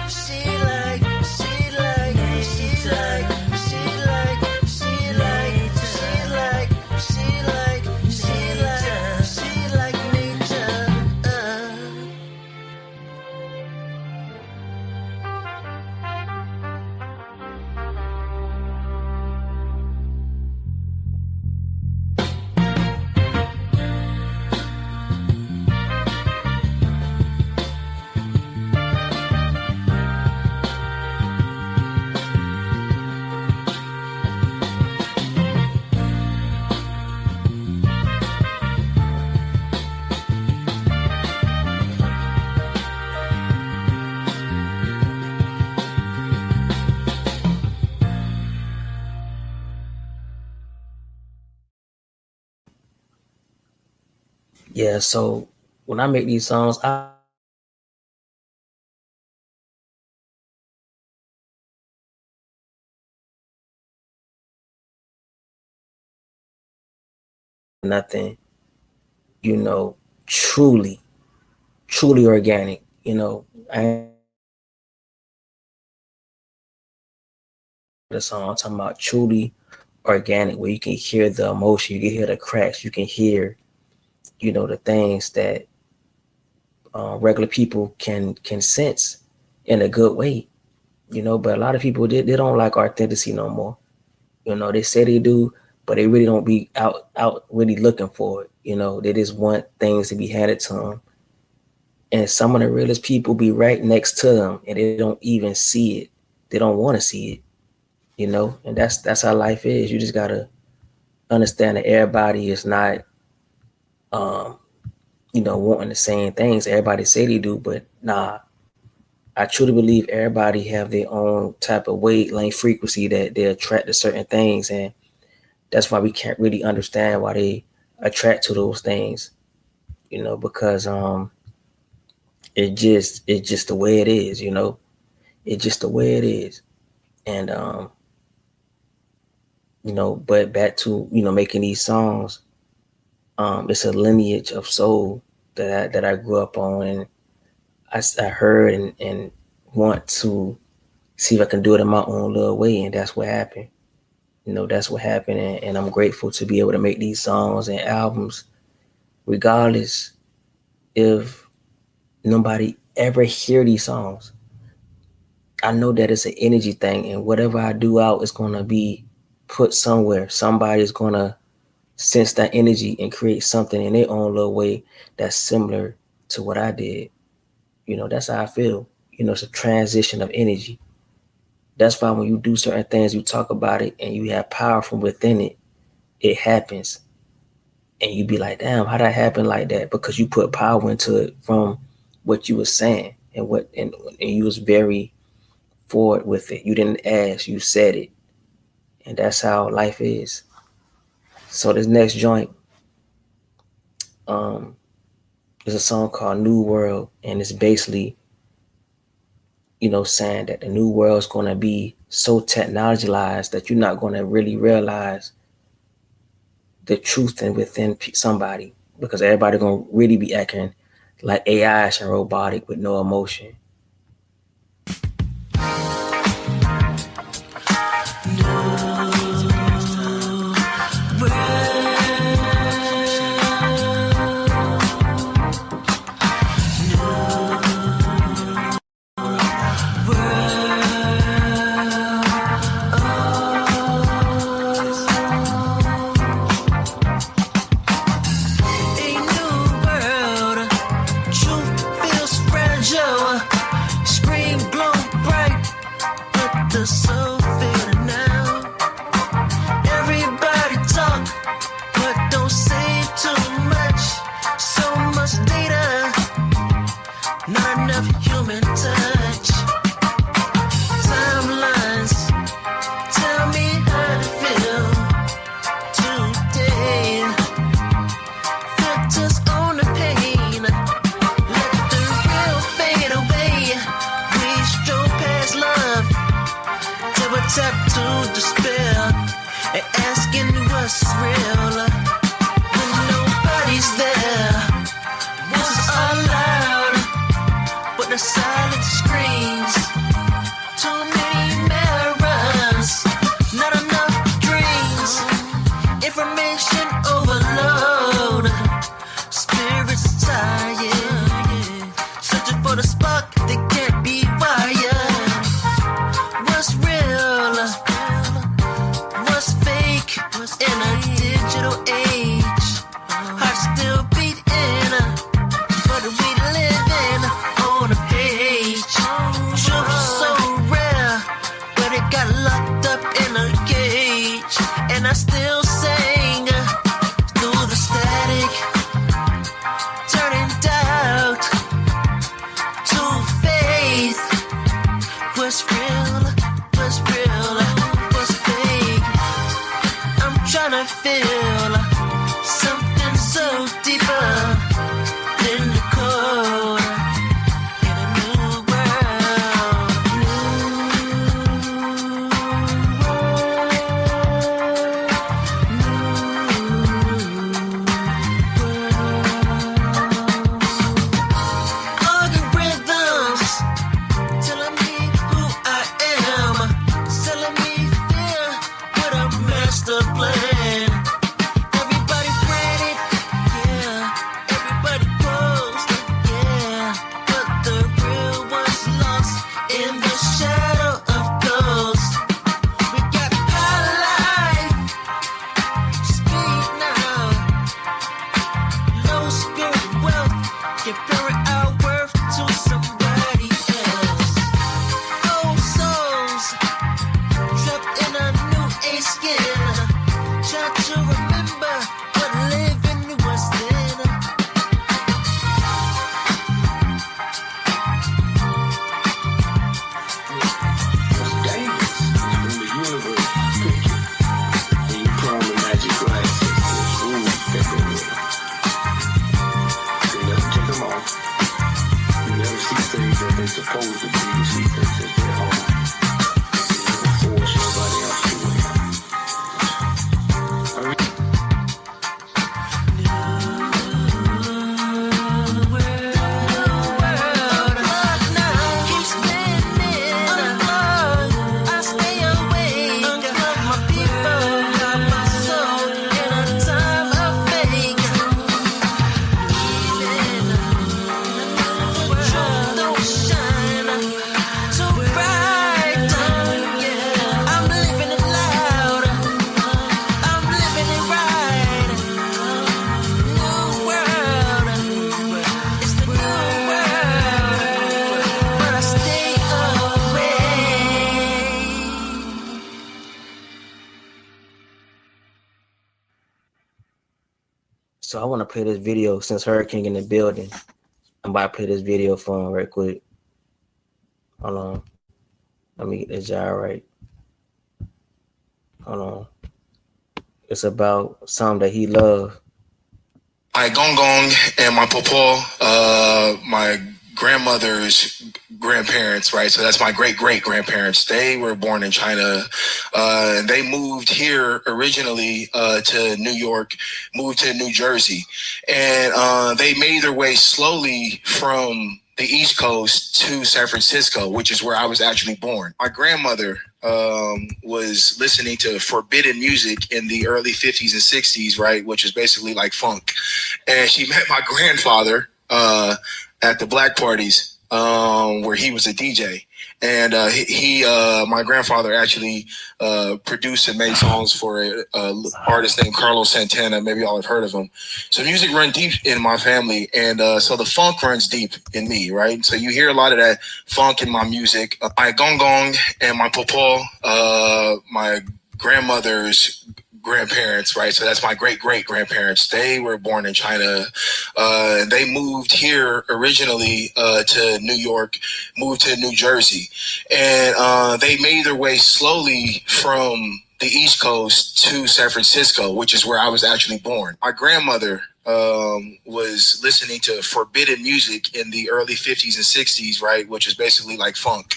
S8: She like, she like, she like, she like, she like, she like, she like, she like, she like nature.
S3: Yeah, so when I make these songs, I nothing, truly, truly organic. The song I'm talking about truly organic, where you can hear the emotion, you can hear the cracks, you can hear, the things that regular people can sense in a good way. But a lot of people they don't like authenticity no more. They say they do, but they really don't be out really looking for it. They just want things to be handed to them. And some of the realest people be right next to them and they don't even see it. They don't want to see it, and that's how life is. You just gotta understand that everybody is not wanting the same things. Everybody say they do, but nah. I truly believe everybody have their own type of wavelength frequency that they attract to certain things, and that's why we can't really understand why they attract to those things, because it's just the way it is, it's just the way it is. And but back to making these songs, it's a lineage of soul that I grew up on, and I heard and want to see if I can do it in my own little way, and that's what happened. That's what happened, and I'm grateful to be able to make these songs and albums, regardless if nobody ever hear these songs. I know that it's an energy thing, and whatever I do out is gonna be put somewhere. Somebody's gonna sense that energy and create something in their own little way that's similar to what I did. That's how I feel. It's a transition of energy. That's why when you do certain things, you talk about it and you have power from within it, it happens. And you be like, damn, how that happen like that? Because you put power into it from what you were saying and you was very forward with it. You didn't ask, you said it. And that's how life is. So this next joint is a song called New World, and it's basically, saying that the new world is going to be so technologized that you're not going to really realize the truth within somebody, because everybody going to really be acting like AI and robotic with no emotion. So I want to play this video since Hurricane in the building. I'm about to play this video for him right quick. Hold on. Let me get this jar right. Hold on. It's about something that he loved.
S1: My gong gong and my pawpaw, my grandmother's grandparents, right? So that's my great great grandparents. They were born in China, and they moved here originally to New York, moved to New Jersey, and they made their way slowly from the East Coast to San Francisco, which is where I was actually born. My grandmother was listening to forbidden music in the early 50s and 60s, right? Which is basically like funk. And she met my grandfather at the black parties where he was a DJ. And my grandfather actually produced and made songs for an artist named Carlos Santana. Maybe y'all have heard of him. So music runs deep in my family. And so the funk runs deep in me, right? So you hear a lot of that funk in my music. My gong gong and my pawpaw, my grandmother's grandparents, right? So that's my great great grandparents. They were born in China, and they moved here originally to New York, moved to New Jersey, and they made their way slowly from the East Coast to San Francisco, which is where I was actually born. My grandmother was listening to forbidden music in the early 50s and 60s, right? Which is basically like funk.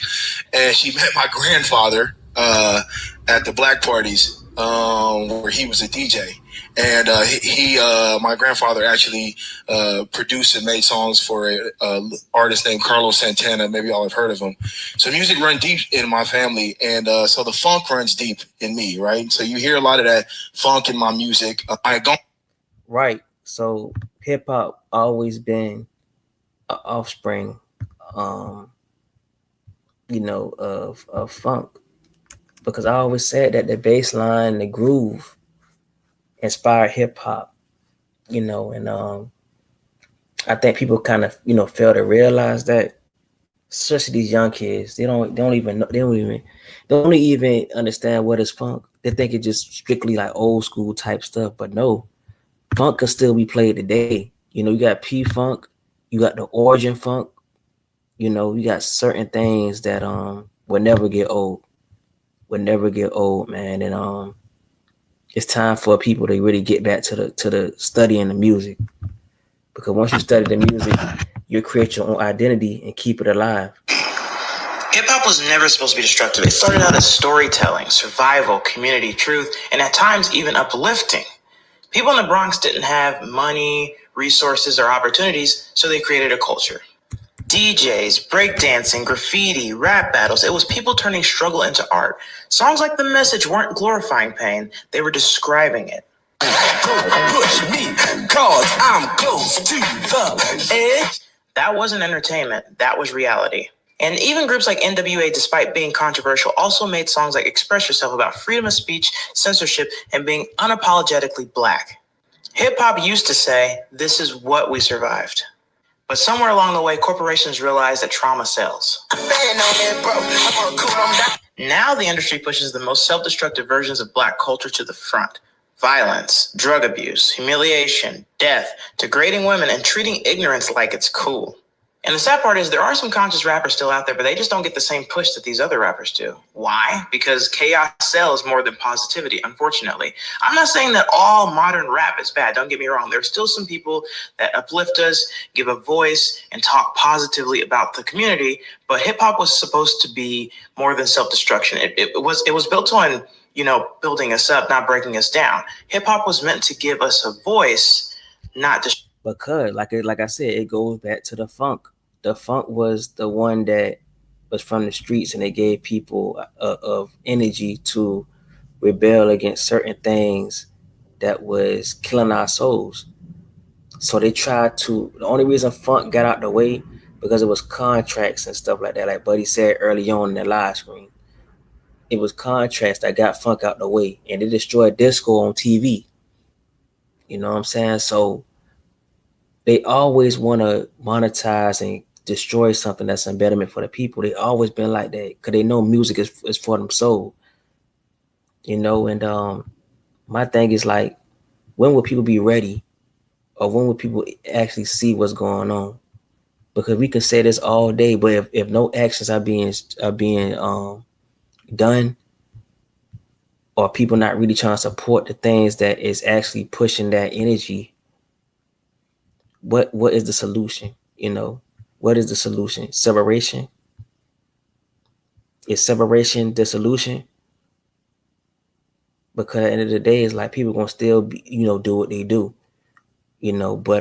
S1: And she met my grandfather at the black parties where he was a DJ. And my grandfather actually produced and made songs for an artist named Carlos Santana. Maybe y'all have heard of him. So music runs deep in my family. And so the funk runs deep in me, right? So you hear a lot of that funk in my music.
S3: Right. So hip hop always been an offspring, of funk. Because I always said that the bass line, the groove inspired hip hop, and I think people kind of, fail to realize that, especially these young kids, they don't even understand what is funk. They think it's just strictly like old school type stuff, but no, funk can still be played today. You got P-Funk, you got the origin funk, you got certain things that will never get old. Man. And it's time for people to really get back to the studying the music, because once you study the music, you create your own identity and keep it alive.
S7: Hip-hop was never supposed to be destructive. It started out as storytelling, survival, community, truth, and at times even uplifting. People in the Bronx didn't have money, resources, or opportunities, so they created a culture. DJs, breakdancing, graffiti, rap battles. It was people turning struggle into art. Songs like The Message weren't glorifying pain, they were describing it. Push me, cause I'm close to the edge. That wasn't entertainment, that was reality. And even groups like NWA, despite being controversial, also made songs like Express Yourself about freedom of speech, censorship, and being unapologetically black. Hip-hop used to say, this is what we survived. But somewhere along the way, corporations realized that trauma sells. Now the industry pushes the most self-destructive versions of black culture to the front. Violence, drug abuse, humiliation, death, degrading women, and treating ignorance like it's cool. And the sad part is there are some conscious rappers still out there, but they just don't get the same push that these other rappers do. Why? Because chaos sells more than positivity, unfortunately. I'm not saying that all modern rap is bad. Don't get me wrong. There's still some people that uplift us, give a voice, and talk positively about the community. But hip hop was supposed to be more than self-destruction. It was built on, building us up, not breaking us down. Hip hop was meant to give us a voice, not just.
S3: Because, like I said, it goes back to the funk. The funk was the one that was from the streets, and it gave people of energy to rebel against certain things that was killing our souls. So they tried to. The only reason funk got out the way because it was contracts and stuff like that. Like Buddy said early on in the live stream, it was contracts that got funk out the way, and it destroyed disco on TV. You know what I'm saying? So they always want to monetize and destroy something that's a betterment for the people. They always been like that because they know music is for them soul. And my thing is like, when will people be ready or when will people actually see what's going on? Because we can say this all day, but if no actions are being done, or people not really trying to support the things that is actually pushing that energy, what is the solution? You know, what is the solution? Separation? Is separation the solution? Because at the end of the day, it's like people gonna still be, you know, do what they do, you know, but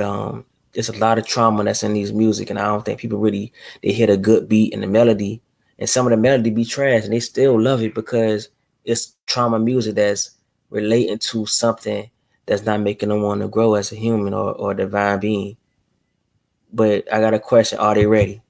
S3: there's a lot of trauma that's in these music, and I don't think people really, they hit a good beat and the melody, and some of the melody be trash and they still love it because it's trauma music that's relating to something that's not making them want to grow as a human or a divine being. But I got a question, are they ready?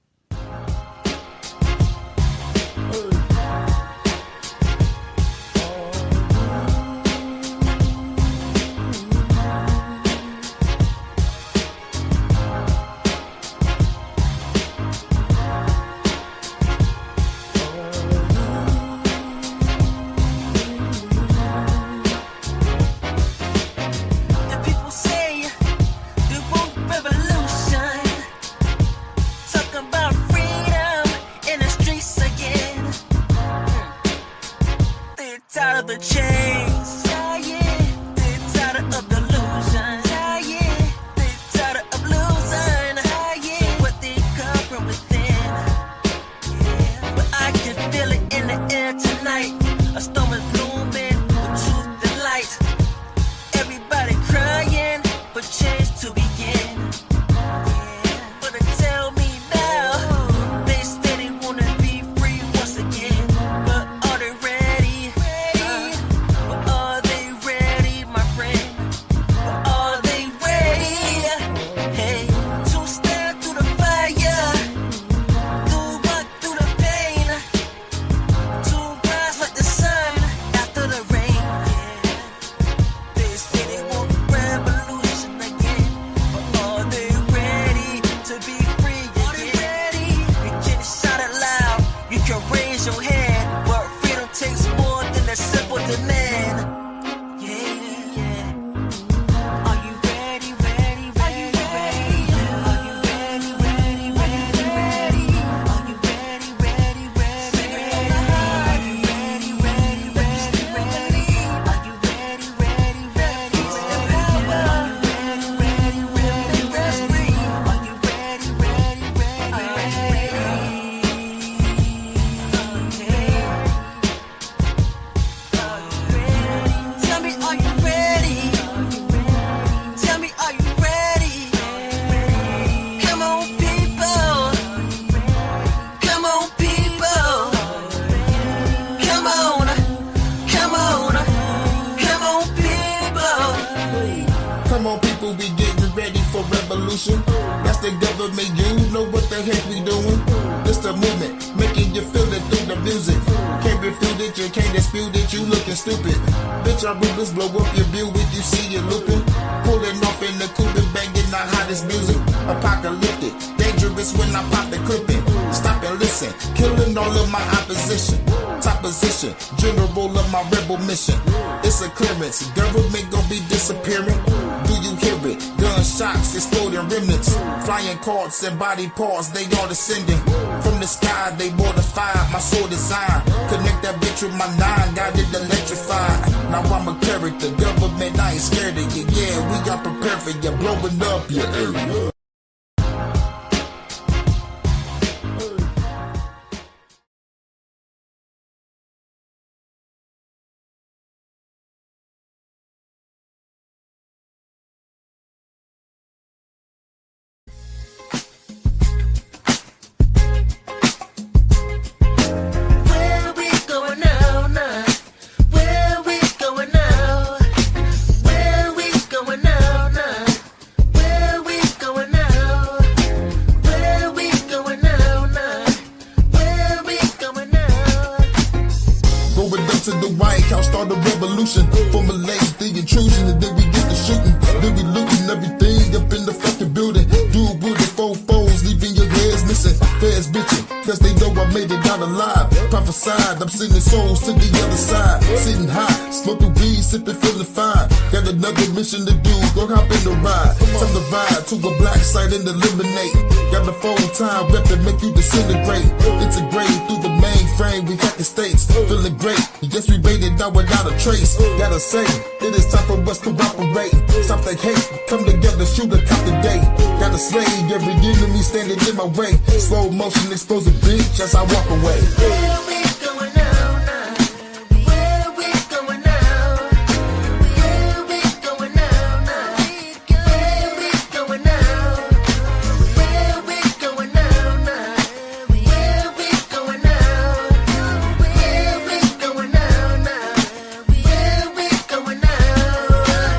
S14: It's a clearance, government gon' be disappearing. Do you hear it? Gunshots, exploding remnants, flying carts and body parts, they all descending from the sky. They mortified, my soul design. Connect that bitch with my nine, got it electrified. Now I'm a character, government, I ain't scared of you. Yeah, we got prepared for you, blowing up your area. prophesied. I'm sending souls to the other side. Sitting high, smoking weed, sipping, feeling fine. Got another mission to do, go hop in the ride. Time to ride to a black site and eliminate. Got the full-time rep that make you disintegrate. Integrate through the mainframe, we got the states. Feeling great, yes we rated out without a trace. Gotta say, it is time for us to operate. Stop the hate, come together, shoot a cop today. Gotta slay every enemy standing in my way. Slow motion, explosive bitch as I walk away.
S8: Where we going now, now? Where we going now? Where we going now, now? Where we going now? Where we going now, now? Where we going now? Where we going now, now? Where we going now?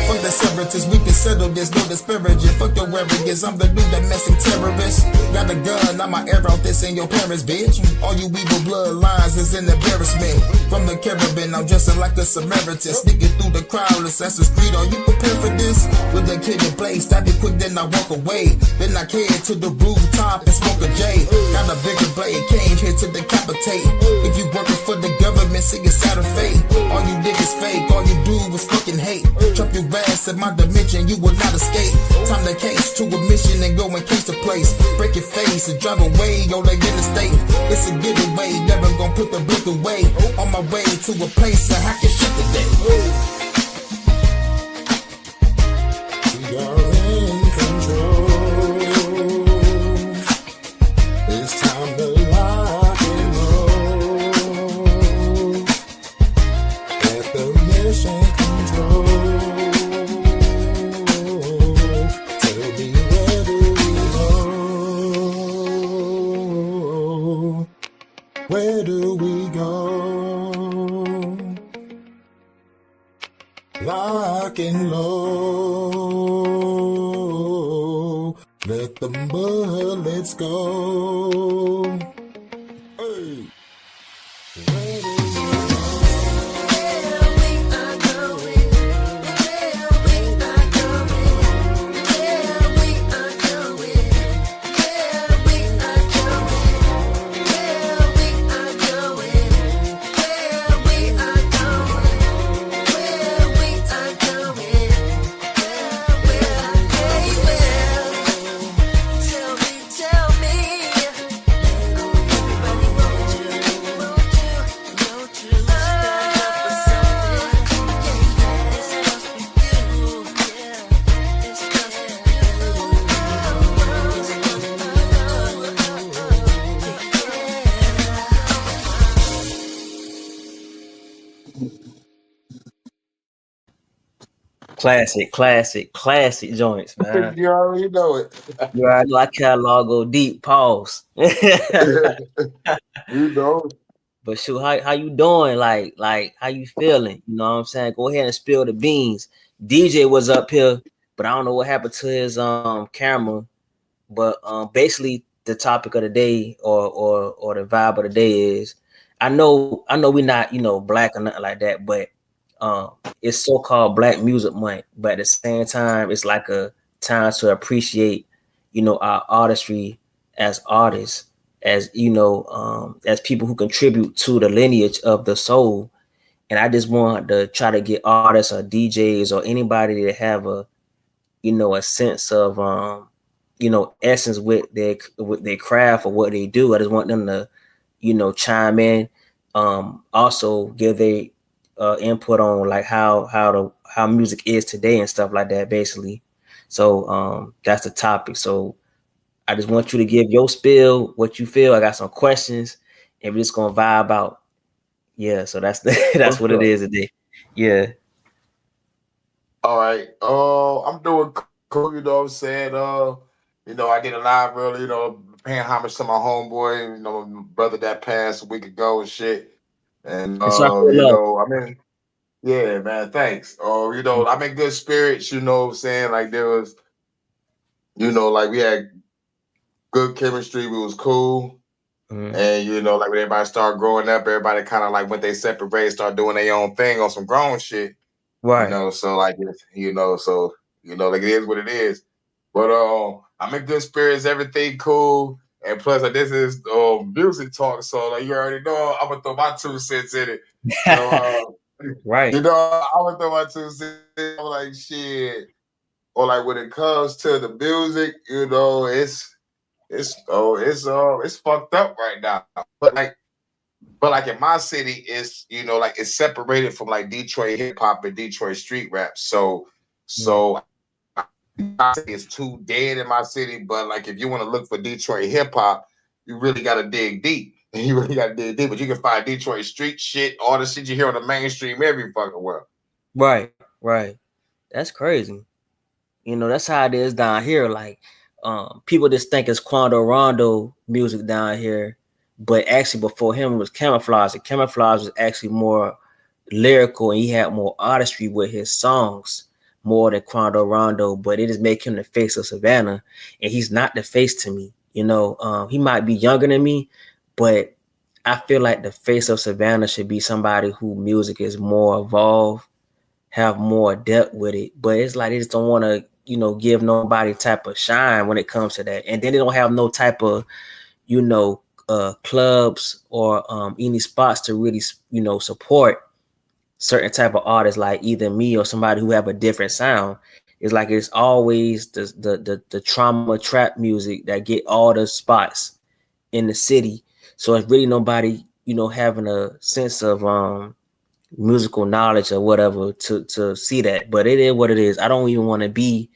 S14: Fuck the separatists, we can settle this, no disparaging. Fuck your arrogance, I'm the new domestic terrorist. Got a gun, I'ma air out this in your parents, bitch. All you evil bloodlines is an embarrassment. From the Caribbean, I'm dressing like a Samaritan. Sneaking through the crowd, Assassin's Creed, are you prepared for this? With a kid in place, stop it quick, then I walk away. Then I head to the rooftop and smoke a J. Got a bigger blade, came here to decapitate. If you working for the government, see it's out of fate. All you niggas fake, all you do is fucking hate. Trump your ass in my dimension, you will not escape. Time to case to a mission and go and case the place. Break your face and drive away, yo, like in the state. It's a getaway, never gonna put the brick away. On my way to a place I hack your shit today. We are in control. It's time to lock and roll. Let the mission control. Tell me where do we go? Where do we go? Lock and low. Let the bullets go. Hey. Where do we go?
S8: Where we are going? Where we are going? Where we are going? Where we are going? Where we are going? Where we are going? Where we are going? Tell me. Everybody wants you, won't you stand up for something? Yeah, it's just for you. Yeah, it's just for
S3: Classic joints, man.
S15: You already know it.
S3: You already know I catalog go deep. Pause.
S15: You know.
S3: But shoot, how you doing? Like how you feeling? You know what I'm saying? Go ahead and spill the beans. DJ was up here, but I don't know what happened to his camera. But basically the topic of the day or the vibe of the day is I know we're not, black or nothing like that, but it's so-called Black Music Month, but at the same time, it's like a time to appreciate, our artistry as artists, as as people who contribute to the lineage of the soul. And I just want to try to get artists or DJs or anybody that have a sense of essence with their craft or what they do. I just want them to chime in, also give their input on like how music is today and stuff like that, basically. So that's the topic. So I just want you to give your spill, what you feel. I got some questions, and we're just gonna vibe out. Yeah, so that's what it is today. Yeah.
S15: All right. I'm doing cool, you know what I'm saying? I did a live early, paying homage to my homeboy, my brother that passed a week ago and shit. And yeah, man, thanks. I'm in good spirits, you know what I'm saying? Like there was, like we had good chemistry, we was cool.
S3: Mm-hmm.
S15: And like when everybody started growing up, everybody kind of like went their separate ways, started doing their own thing on some grown shit.
S3: Right.
S15: So like like it is what it is. But I'm in good spirits, everything cool. And plus, like, this is music talk. So like you already know, I'm gonna throw my 2 cents in it. So,
S3: Right.
S15: you know, I would throw my 2 cents. I'm like shit. Or like when it comes to the music, you know, it's fucked up right now. But like in my city, it's you know like it's separated from like Detroit hip hop and Detroit street rap. So I say it's too dead in my city. But like if you want to look for Detroit hip hop, you really got to dig deep. You really got to dig deep. But you can find Detroit street shit, all the shit you hear on the mainstream every fucking world.
S3: Right. That's crazy. You know, that's how it is down here. Like, people just think it's Quando Rondo music down here, but actually before him it was Camouflage. And Camouflage was actually more lyrical, and he had more artistry with his songs more than Quando Rondo. But it just make him the face of Savannah, and he's not the face to me. You know, he might be younger than me, but I feel like the face of Savannah should be somebody who music is more evolved, have more depth with it. But it's like they just don't want to, you know, give nobody type of shine when it comes to that. And then they don't have no type of, you know, clubs or any spots to really, you know, support certain type of artists like either me or somebody who have a different sound. It's like it's always the trauma trap music that get all the spots in the city. So it's really nobody, you know, having a sense of musical knowledge or whatever to see that. But it is what it is. I don't even want to be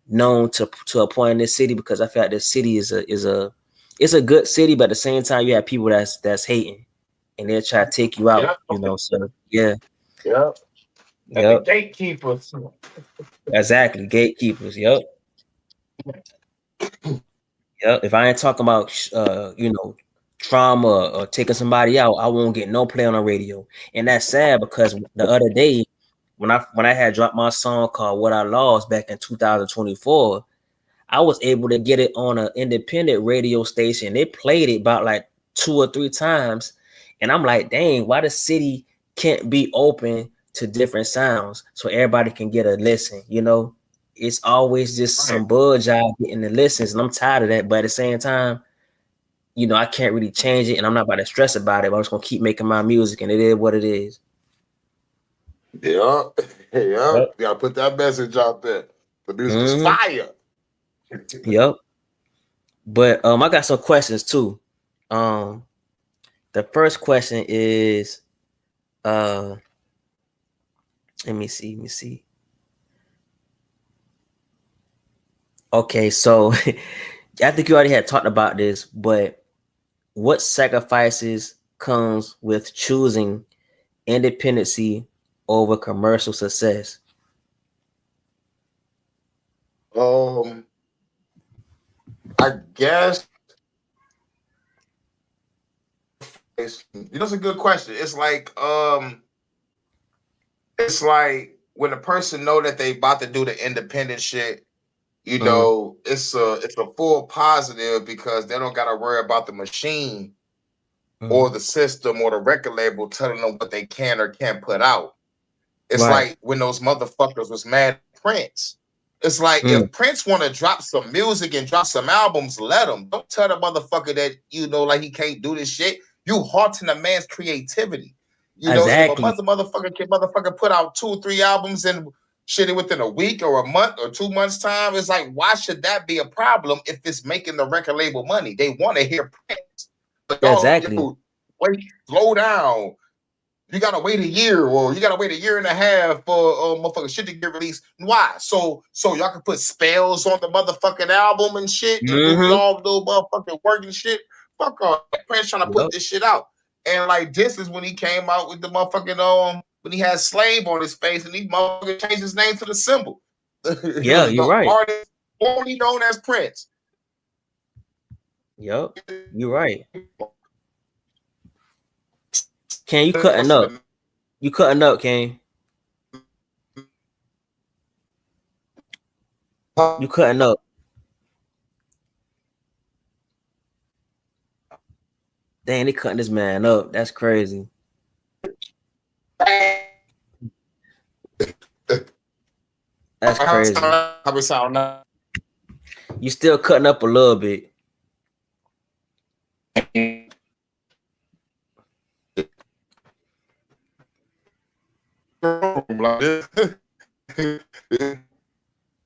S3: known to a point in this city because I feel like this city is a good city, but at the same time you have people that's hating and they'll try to take you out.
S15: Yep.
S3: You know, so yeah.
S15: Yep.
S3: Yep.
S15: The gatekeepers.
S3: Exactly. Gatekeepers. Yep. Yep. If I ain't talking about you know, trauma or taking somebody out, I won't get no play on the radio. And that's sad because the other day when I had dropped my song called What I Lost back in 2024, I was able to get it on an independent radio station. They played it about like 2 or 3 times. And I'm like, dang, why the city can't be open to different sounds so everybody can get a listen? You know, it's always just some bud job getting the listens, and I'm tired of that. But at the same time, you know, I can't really change it, and I'm not about to stress about it. But I'm just gonna keep making my music, and it is what it is.
S15: Yeah. You gotta put that message out there. The music is fire.
S3: Yep. But I got some questions too. The first question is let me see. Okay, so I think you already had talked about this, but what sacrifices comes with choosing independency over commercial success?
S15: I guess that's a good question. It's like when a person know that they about to do the independent shit, you know, it's a full positive because they don't gotta worry about the machine or the system or the record label telling them what they can or can't put out. It's like when those motherfuckers was mad at Prince. It's like if Prince want to drop some music and drop some albums, let him. Don't tell the motherfucker that, you know, like he can't do this shit. You halting a man's creativity. You know, if a motherfucker can put out 2 or 3 albums and shit within a week or a month or 2 months time, it's like, why should that be a problem if it's making the record label money? They want to hear Prince. But wait, slow down. You gotta wait a year, or you gotta wait a year and a half for motherfucking shit to get released. Why? So y'all can put spells on the motherfucking album and shit, and do all little motherfucking work and shit. Fuck off. Prince trying to put this shit out. And like this is when he came out with the motherfucking when he had Slave on his face, and he motherfucking changed his name to the Symbol.
S3: Yeah, you're right.
S15: Artist only known as Prince.
S3: Yep, you're right. Can you cutting up? You cutting up, Kane? You cutting up? Dang, they cutting this man up. That's crazy. That's crazy. You still cutting up a little bit.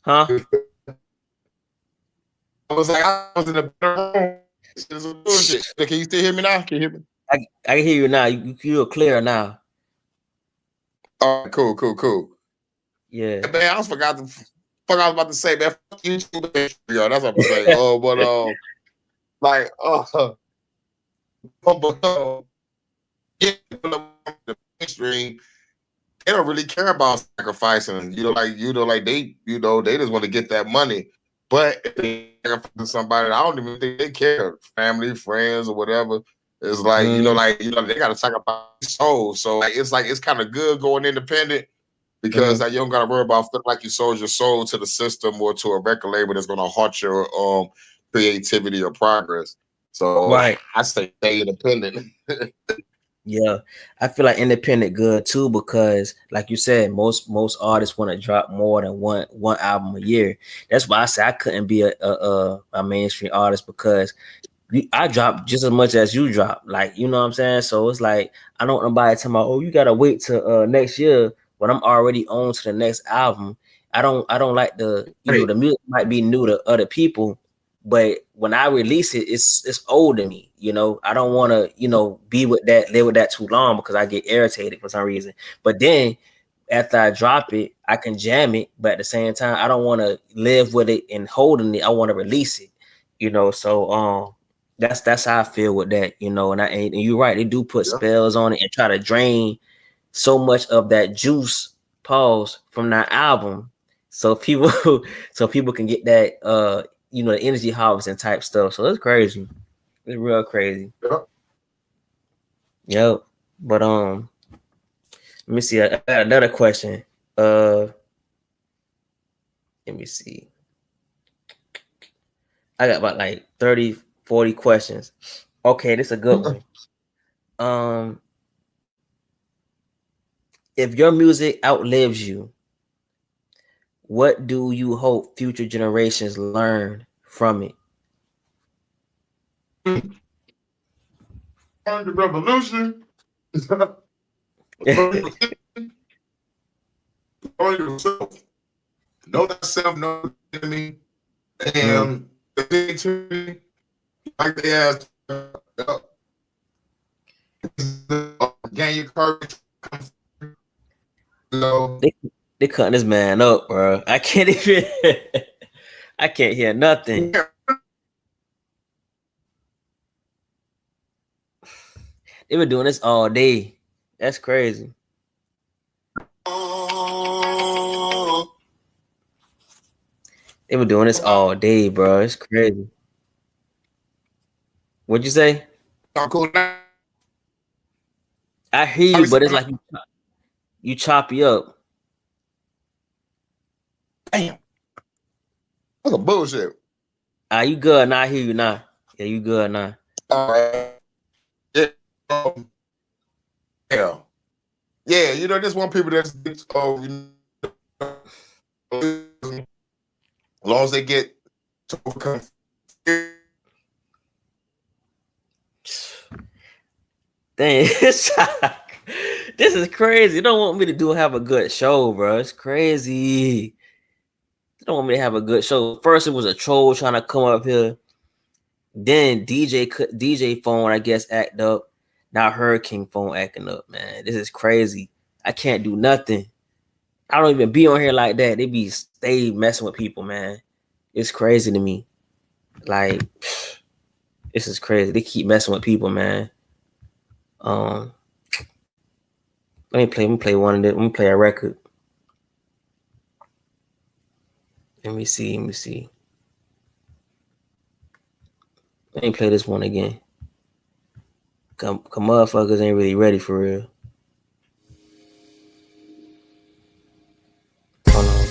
S3: Huh?
S15: I was in a better room. This is bullshit. Can you still hear me now? Can you hear me?
S3: I can hear you now. You're clear now.
S15: All right, cool.
S3: Yeah.
S15: Man, I was forgot the fuck I was about to say, man. Fuck YouTube, yo. That's what I'm saying. Yeah, the mainstream, they don't really care about sacrificing. They just want to get that money. But if they sacrifice somebody, I don't even think they care. Family, friends, or whatever. It's like, they gotta sacrifice souls. So it's kind of good going independent because you don't gotta worry about feeling like you sold your soul to the system or to a record label that's gonna haunt your creativity or progress. So
S3: right.
S15: I say stay independent.
S3: Yeah, I feel like independent good too because, like you said, most artists want to drop more than one album a year. That's why I say I couldn't be a mainstream artist because I drop just as much as you drop. Like, you know what I'm saying? So it's like I don't want nobody tell me, oh, you gotta wait till next year when I'm already on to the next album. I don't like the the music might be new to other people, but when I release it, it's old to me. I don't want to, live with that too long because I get irritated for some reason. But then after I drop it, I can jam it. But at the same time, I don't want to live with it and holding it. I want to release it, So that's how I feel with that, And you're right, they do put spells on it and try to drain so much of that juice, from that album, so people can get that, the energy harvesting type stuff. So it's crazy. It's real crazy. Yep. But let me see. I got another question. Let me see. I got about like 30, 40 questions. Okay, this is a good one. If your music outlives you, what do you hope future generations learn from it?
S15: The revolution. Know yourself. Know thyself, know the enemy. And the thing to me, like they asked, gain your courage.
S3: They cutting this man up, bro. I can't even. I can't hear nothing. They been doing this all day. That's crazy. They been doing this all day, bro. It's crazy. What'd you say? I hear you, but it's like you choppy up.
S15: Damn. That's a bullshit.
S3: You good now? I hear you now. Yeah, you good now.
S15: All right. Yeah, there's one people that's as long as they get to overcome.
S3: Dang, this is crazy. You don't want me to have a good show, bro. It's crazy. You don't want me to have a good show. First, it was a troll trying to come up here. Then DJ phone, I guess, act up. Now Hurricane phone acting up, man. This is crazy. I can't do nothing. I don't even be on here like that. They stay messing with people, man. It's crazy to me. Like, this is crazy. They keep messing with people, man. Let me play one of them. Let me play a record. Let me see. Let me play this one again. Come motherfuckers ain't really ready for real. Hold on.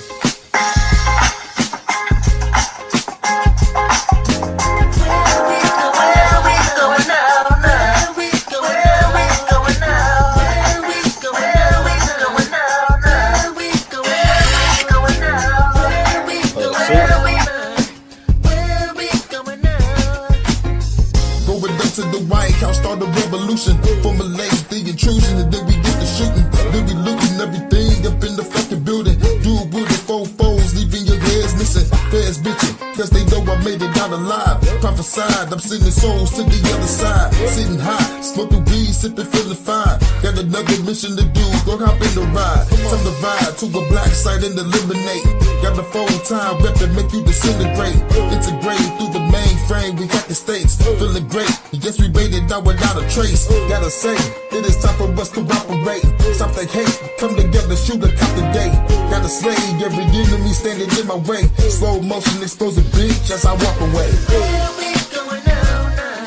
S14: alive. Prophesied, I'm sending souls to the other side. Sitting high, smoking weed, sipping, feeling fine. Got another mission to do, go hop in the ride. Time to ride to a black site and eliminate. Got the full time rep to make you disintegrate. Integrate through the mainframe, we got the stakes. Feeling great, yes we made it out without a trace. Gotta say, it is time for us to cooperate. Stop the hate, come together, shoot a cop today. Gotta slay every enemy standing in my way. Slow motion, expose the beach as I walk away.
S8: Where we going now, now?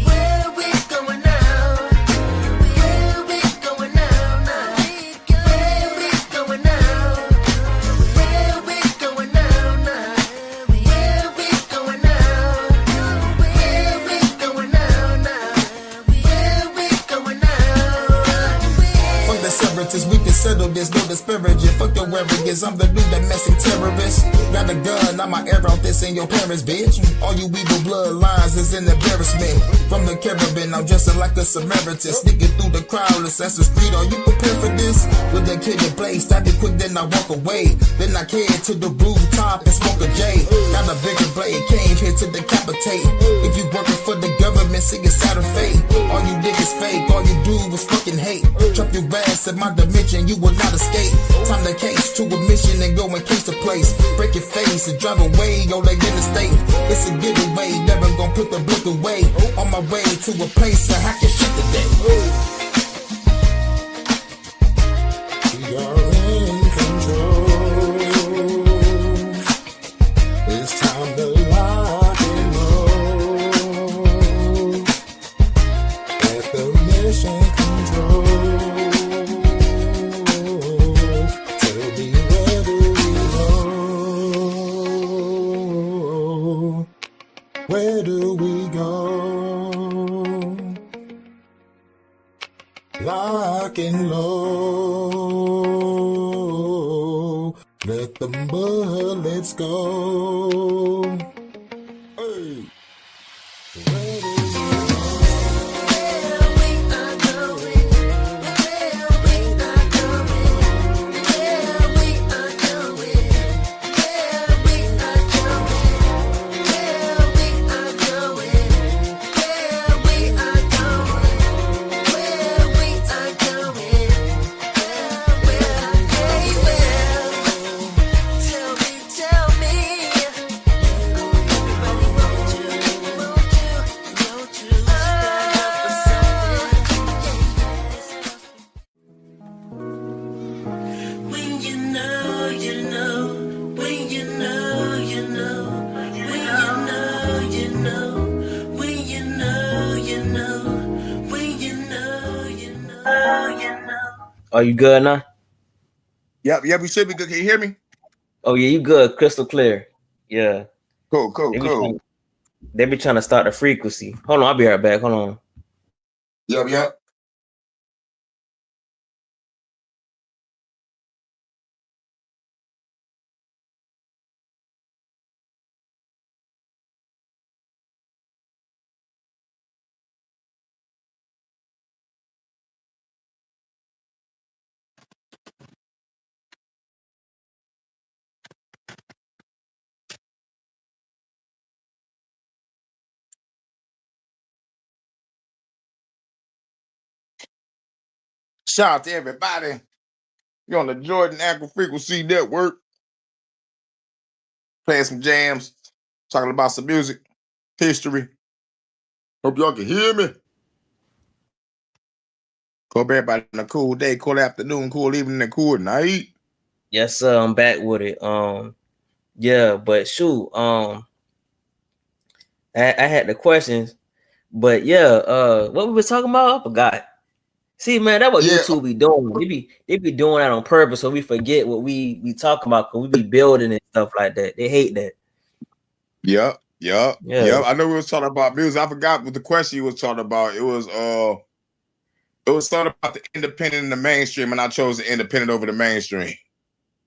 S8: Where we going now? Where we going now, now? Where we going now? Where we going now, now? Where we going now? Where we going now, now? Where we going now?
S14: Fuck the separatists, we can settle this, no disparaging. Fuck your arrogance, I'm the new domestic terrorist. Got a gun, I'ma air out this in your parents, bitch. All you evil bloodlines is an embarrassment. From the Caribbean, I'm dressing like a Samaritan. Sneaking through the crowd, Assassin's Creed, are you prepared for this? With the kid in play, started quick, then I walk away. Then I came to the rooftop and smoke a J. Got a bigger blade, came here to decapitate. If you working for the government, see it's out of fate. All you niggas fake, all you do is fucking hate. Trap your ass in my dimension, you will not escape. Time to case to a mission and go and case the place. Break your face and drive away on the interstate. It's a getaway, never gonna put the book away. On my way to a place to hack your shit today. We are in control. It's time to lock and roll. At the mission control. Tell me where do we go? Where do we go? Lock and low. Let the bullets go. Hey. Where do we go?
S8: Where we are going? Where we are going? Where we are going? Where we are going? Where we are going? Where we are going? Where we are going? Tell me. Everybody want you. When you know, you know. When you know, you know. When you know, you know. When you know, you know. When you know, you know, you know.
S3: Are you good now?
S15: Yep, we should be good. Can you hear me?
S3: Oh yeah, you good, crystal clear. Yeah.
S15: Cool.
S3: They be trying to start the frequency. Hold on, I'll be right back. Hold on.
S15: Yep. Shout out to everybody. You're on the Jordan Agro Frequency Network. Playing some jams, talking about some music, history. Hope y'all can hear me. Hope everybody on a cool day, cool afternoon, cool evening, and cool night.
S3: Yes, sir. I'm back with it. Yeah, but shoot, I had the questions, but yeah, what we were talking about, I forgot. See, man, that's what YouTube be doing. They be doing that on purpose, so we forget what we talking about, because we be building and stuff like that. They hate that.
S15: Yep. I know we was talking about music. I forgot what the question you was talking about. It was something about the independent and the mainstream, and I chose the independent over the mainstream.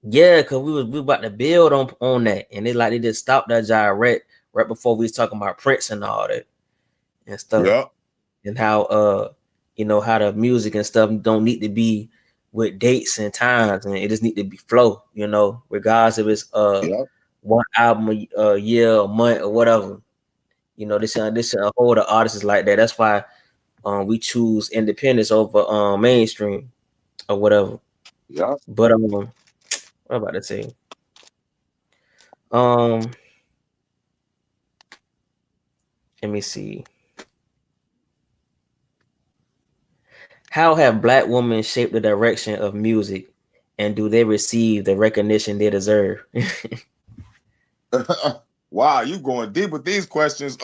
S3: Yeah, because we was about to build on that, and they just stopped that gyrate right before we was talking about Prince and all that and stuff.
S15: Yep.
S3: And how how the music and stuff don't need to be with dates and times, and it just need to be flow, regardless if it's one album a year, a month, or whatever. You know, this a whole the artists is like that. That's why we choose independence over mainstream or whatever.
S15: Yeah.
S3: But what I'm about to say. Let me see. How have Black women shaped the direction of music, and do they receive the recognition they deserve?
S15: Wow, you going deep with these questions.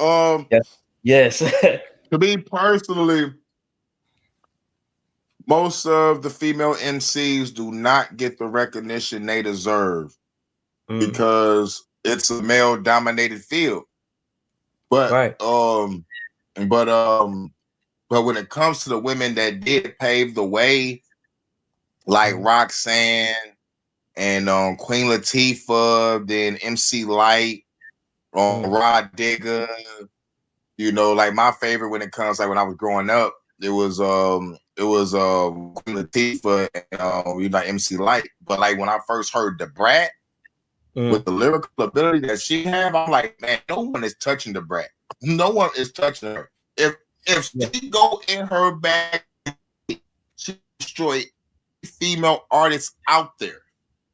S3: Yes.
S15: To me personally, most of the female MCs do not get the recognition they deserve because it's a male dominated field. But but when it comes to the women that did pave the way, like Roxanne and Queen Latifah, then MC Light, Rod Digger, you know, like my favorite when it comes, like when I was growing up, it was Queen Latifah and you know, MC Light. But like when I first heard Da Brat with the lyrical ability that she have, I'm like, man, no one is touching Da Brat. No one is touching her. If she go in her bag, she destroy female artists out there.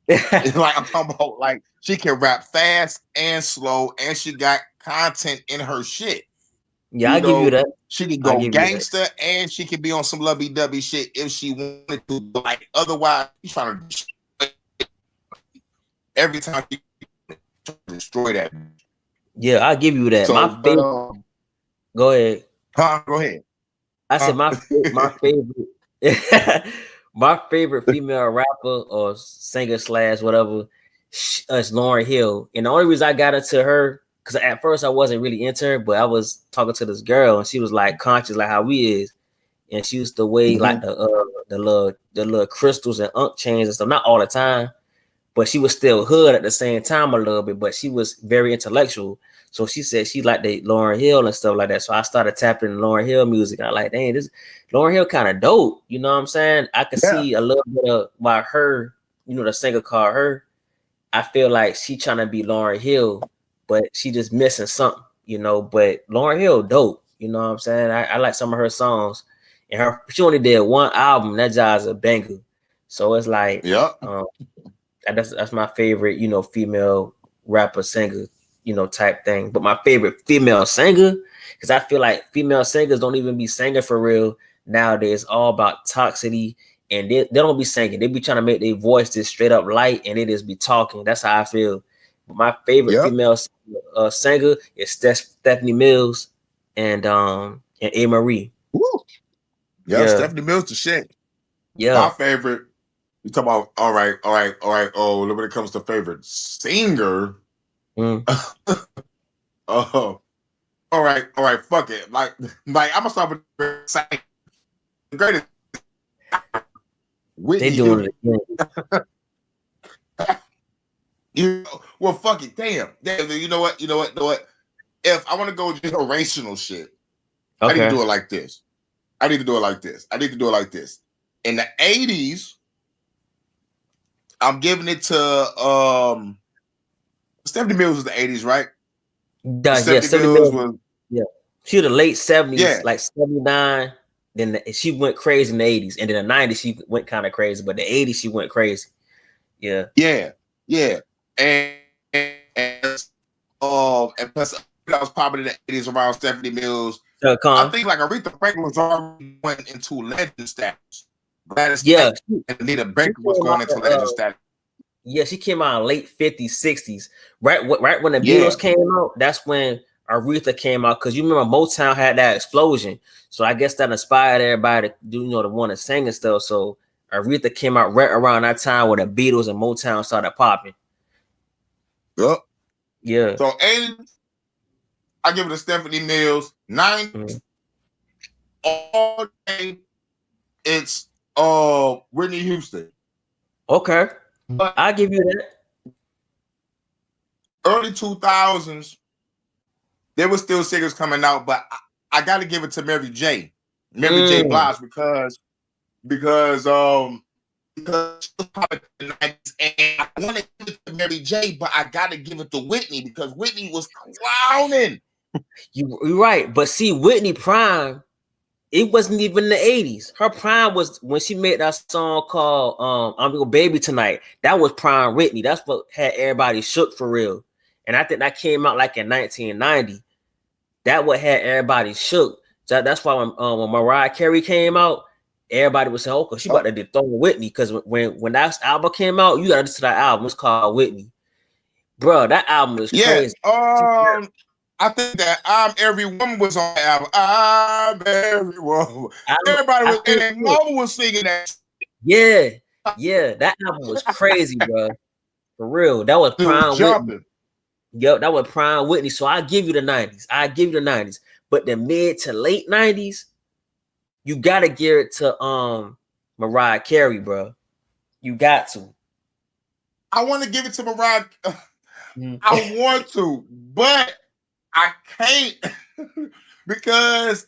S15: Like I'm talking about, like she can rap fast and slow, and she got content in her shit.
S3: Yeah, I give you that.
S15: She can go gangster, and she can be on some lovey-dovey shit if she wanted to. Like otherwise, she's trying to every time she destroy that.
S3: Yeah, I'll give you that.
S15: So,
S3: my favorite. Go ahead.
S15: Go ahead.
S3: I said my favorite. My favorite female rapper or singer / whatever is Lauryn Hill, and the only reason I got into her because at first I wasn't really into her, but I was talking to this girl and she was like conscious like how we is, and she used to weigh like the little crystals and chains and stuff, not all the time, but she was still hood at the same time a little bit, but she was very intellectual. So she said she liked the Lauryn Hill and stuff like that. So I started tapping Lauryn Hill music. I like, dang, this Lauryn Hill kind of dope. You know what I'm saying? I could see a little bit of why her, you know, the singer called her. I feel like she trying to be Lauryn Hill, but she just missing something, you know. But Lauryn Hill dope. You know what I'm saying? I like some of her songs. And she only did one album. That jazz a banger. So it's like, that's my favorite, you know, female rapper singer, you know, type thing. But my favorite female singer, because I feel like female singers don't even be singing for real nowadays. All about toxicity, and they don't be singing. They be trying to make their voice just straight up light, and they just be talking. That's how I feel. But my favorite female singer is Stephanie Mills and A. Marie.
S15: Woo. Yeah, Stephanie Mills the shit.
S3: Yeah,
S15: my favorite. You talk about all right. Oh, when it comes to favorite singer. All right, fuck it. Like I'm gonna start with the greatest. Whitney
S3: they doing it again.
S15: Well, fuck it. Damn. You know what? If I want to go generational shit, I need to do it like this. I need to do it like this. In the 80s, I'm giving it to Stephanie Mills was the 80s, right?
S3: Stephanie Mills was she was the late 70s, like 79. Then she went crazy in the 80s, and then the 90s she went kind of crazy, but the 80s she went crazy. Yeah.
S15: And plus that was probably the 80s around Stephanie Mills. I think like Aretha Franklin was already went into legend status. And Anita Baker was going into legend status.
S3: Yeah, she came out in late 50s, 60s. Right when the Beatles came out, that's when Aretha came out. Because you remember Motown had that explosion. So I guess that inspired everybody to do, you know, to want to sing and stuff. So Aretha came out right around that time where the Beatles and Motown started popping.
S15: Yep.
S3: Yeah.
S15: So 80s, I give it to Stephanie Mills. 90s, all day, it's Whitney Houston.
S3: Okay. But I'll give you that.
S15: Early 2000s, there were still singers coming out, but I got to give it to Mary J. J. Blige because she was popular in the 90s, and I want to give it to Mary J, but I got to give it to Whitney because Whitney was clowning
S3: You're right, but see, Whitney prime, it wasn't even the 80s. Her prime was when she made that song called I'm Your Baby Tonight. That was prime Whitney. That's what had everybody shook for real. And I think that came out like in 1990. That what had everybody shook. So that's why when Mariah Carey came out, everybody was saying, "Oh, cause she about to dethrone Whitney." Because when that album came out, you got to listen to that album. It's called Whitney, bro. That album was crazy.
S15: I think that I'm Every Woman was on the album. I'm Every Woman. Everybody was, and Mama was singing that.
S3: Yeah, that album was crazy, bro. For real, that was prime Whitney. Yo, that was prime Whitney. So I give you the 90s. But the mid to late 90s, you gotta give it to Mariah Carey, bro. You got to.
S15: I want to give it to Mariah. I want to, but I can't because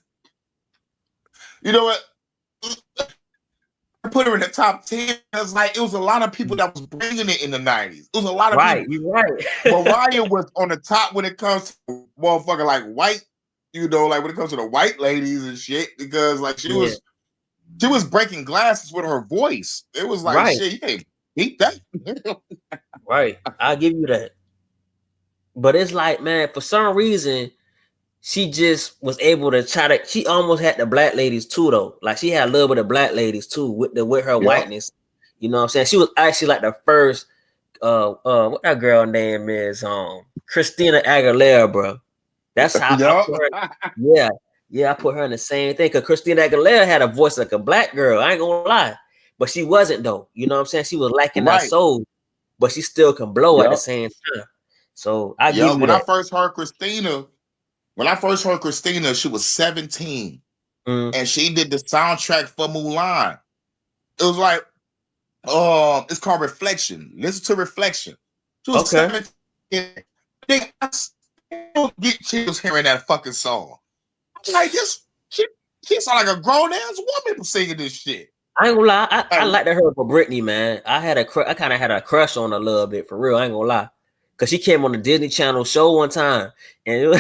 S15: you know what? I put her in the top 10 because like it was a lot of people that was bringing it in the 90s. It was a lot of people.
S3: You're right.
S15: Mariah was on the top when it comes to motherfucker like white, you know, like when it comes to the white ladies and shit, because like she was breaking glasses with her voice. It was like shit, you can't beat that.
S3: Right. I'll give you that. But it's like, man, for some reason, she just was able to try to. She almost had the black ladies too, though. Like she had a little bit of black ladies too with her whiteness. You know what I'm saying? She was actually like the first. What that girl name is? Christina Aguilera, bro. That's how. I put her, I put her in the same thing because Christina Aguilera had a voice like a black girl. I ain't gonna lie, but she wasn't though. You know what I'm saying? She was lacking that soul, but she still can blow at the same time. So I give you
S15: when
S3: that.
S15: I first heard Christina, she was 17, and she did the soundtrack for Mulan. It was like, it's called Reflection. Listen to Reflection. She was 17. I still get chills hearing that fucking song. I'm like, she sound like a grown ass woman singing this shit.
S3: I ain't gonna lie, I like to hear for Britney, man. I kind of had a crush on her a little bit, for real. I ain't gonna lie. Cause she came on the Disney Channel show one time, and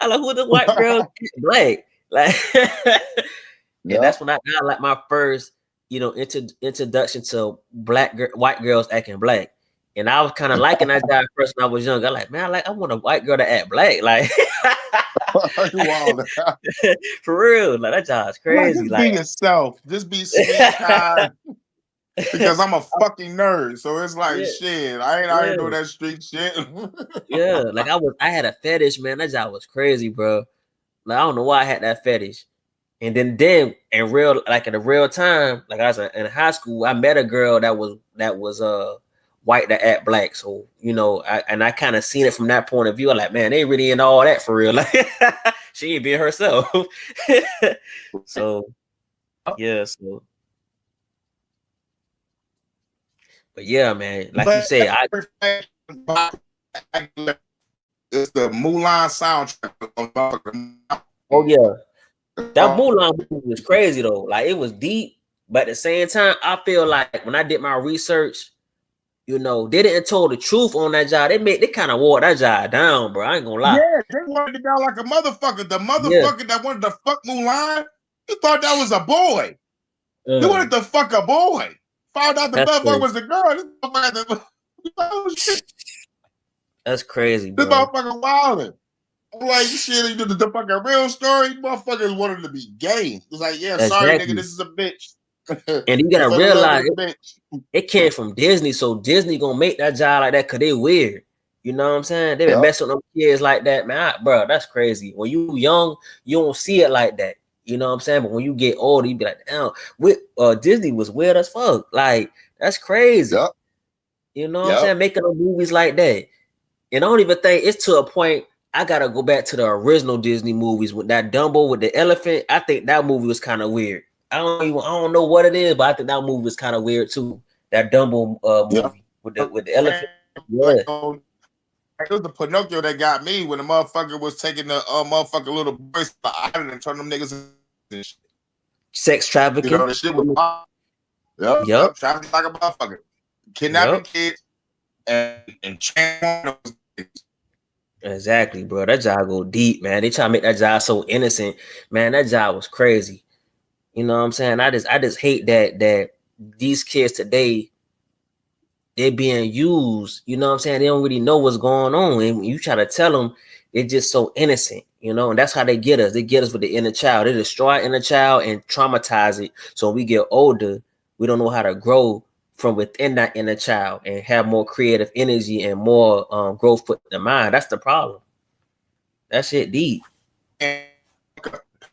S3: I like, who the white girl black, like, and that's when I got like my first, introduction to white girls acting black, and I was kind of liking that guy first when I was young. I like, man, I want a white girl to act black, like, for real, like that job's crazy.
S15: Like, be yourself, just be sweet, kind. Because I'm a fucking nerd, so it's like shit. I ain't know that street shit.
S3: Like I had a fetish, man. That job was crazy, bro. Like I don't know why I had that fetish. And then in real time, like I was in high school, I met a girl that was white that act black. So I kind of seen it from that point of view. I'm like, man, they really in all that for real. Like she ain't being herself. So so. But yeah, man, like you said,
S15: it's the Mulan soundtrack.
S3: Oh yeah, that Mulan movie was crazy though. Like it was deep, but at the same time, I feel like when I did my research, they didn't tell the truth on that job. They kind of wore that job down, bro. I ain't gonna lie.
S15: Yeah, they wanted it down like a motherfucker. The motherfucker that wanted to fuck Mulan, he thought that was a boy. He wanted to fuck a boy. Found out the motherfucker was a girl. Oh, shit.
S3: That's crazy, bro.
S15: This motherfucker wilding. I'm like, shit, you did the fucking real story. Motherfuckers wanted to be gay. It's like, sorry, nigga, this is a bitch.
S3: And you gotta realize it came from Disney, so Disney gonna make that job like that because they weird. You know what I'm saying? They been messing with them kids like that, man. Bro, that's crazy. When you young, you don't see it like that. You know what I'm saying? But when you get older, you be like, damn, Disney was weird as fuck. Like, that's crazy. You know what I'm saying? Making them movies like that. And I don't even think it's to a point I gotta go back to the original Disney movies with that Dumbo with the elephant. I think that movie was kind of weird. I don't know what it is, but I think that movie was kind of weird too. That Dumbo movie with the elephant. Yeah.
S15: It was the Pinocchio that got me when the motherfucker was taking the motherfucking little boys to the island and turning them niggas into shit.
S3: Sex trafficking.
S15: The shit was yep. Trafficking like a motherfucker. Kidnapping kids and training those kids.
S3: Exactly, bro. That job go deep, man. They try to make that job so innocent, man. That job was crazy. You know what I'm saying? I just hate that these kids today, they're being used. You know what I'm saying? They don't really know what's going on, and when you try to tell them, they're just so innocent. You know, and that's how they get us. They get us with the inner child. They destroy our inner child and traumatize it. So when we get older, we don't know how to grow from within that inner child and have more creative energy and more growth for the mind. That's the problem. That shit deep.
S15: And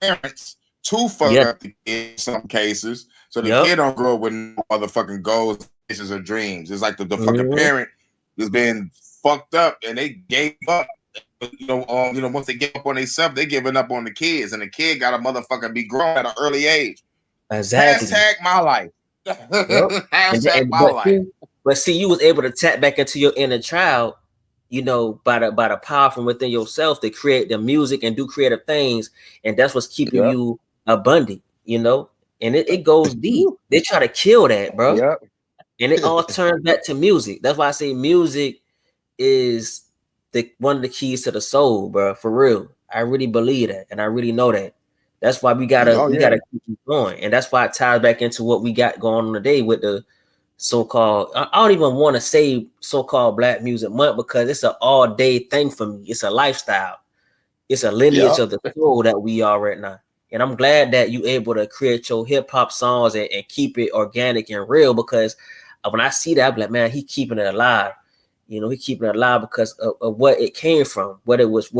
S15: parents to fuck up the kid in some cases, so the kid don't grow up with no motherfucking goals, visions, or dreams. It's like the fucking parent is being fucked up and they gave up. Once they give up on themselves, they giving up on the kids, and the kid got to motherfucking be grown at an early age.
S3: Exactly.
S15: Hashtag my life. Hashtag my life.
S3: But see, you was able to tap back into your inner child, you know, by the power from within yourself to create the music and do creative things, and that's what's keeping you abundant, you know. And it goes deep. They try to kill that, bro. And it all turns back to music. That's why I say music is one of the keys to the soul, bro. For real, I really believe that, and I really know that. That's why we gotta keep going, and that's why it ties back into what we got going on today with the so-called. I don't even want to say so-called Black Music Month because it's an all-day thing for me. It's a lifestyle. It's a lineage of the soul that we are right now, and I'm glad that you able to create your hip hop songs and keep it organic and real. Because when I see that, I'm like, man, he keeping it alive. You know, he keeping it alive because of what it came from, what it was,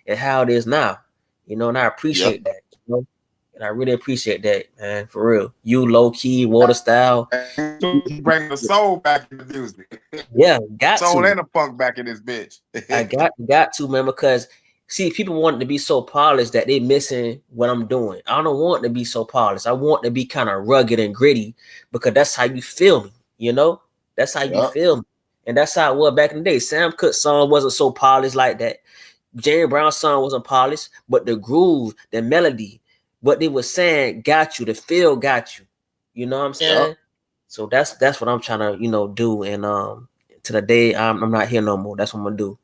S3: and how it is now. You know, and I appreciate that. You know? And I really appreciate that, man, for real. You low key, water style.
S15: Bring the soul back in the music.
S3: Yeah, got
S15: soul
S3: to.
S15: and the funk back in this bitch.
S3: I got to, man, because see, people want to be so polished that they missing what I'm doing. I don't want to be so polished. I want to be kind of rugged and gritty because that's how you feel me, you know? That's how you feel me. And that's how it was back in the day. Sam Cooke's song wasn't so polished like that. James Brown's song wasn't polished, but the groove, the melody, what they were saying got you. The feel got you. You know what I'm saying? So that's what I'm trying to, you know, do. And to the day I'm not here no more. That's what I'm gonna do.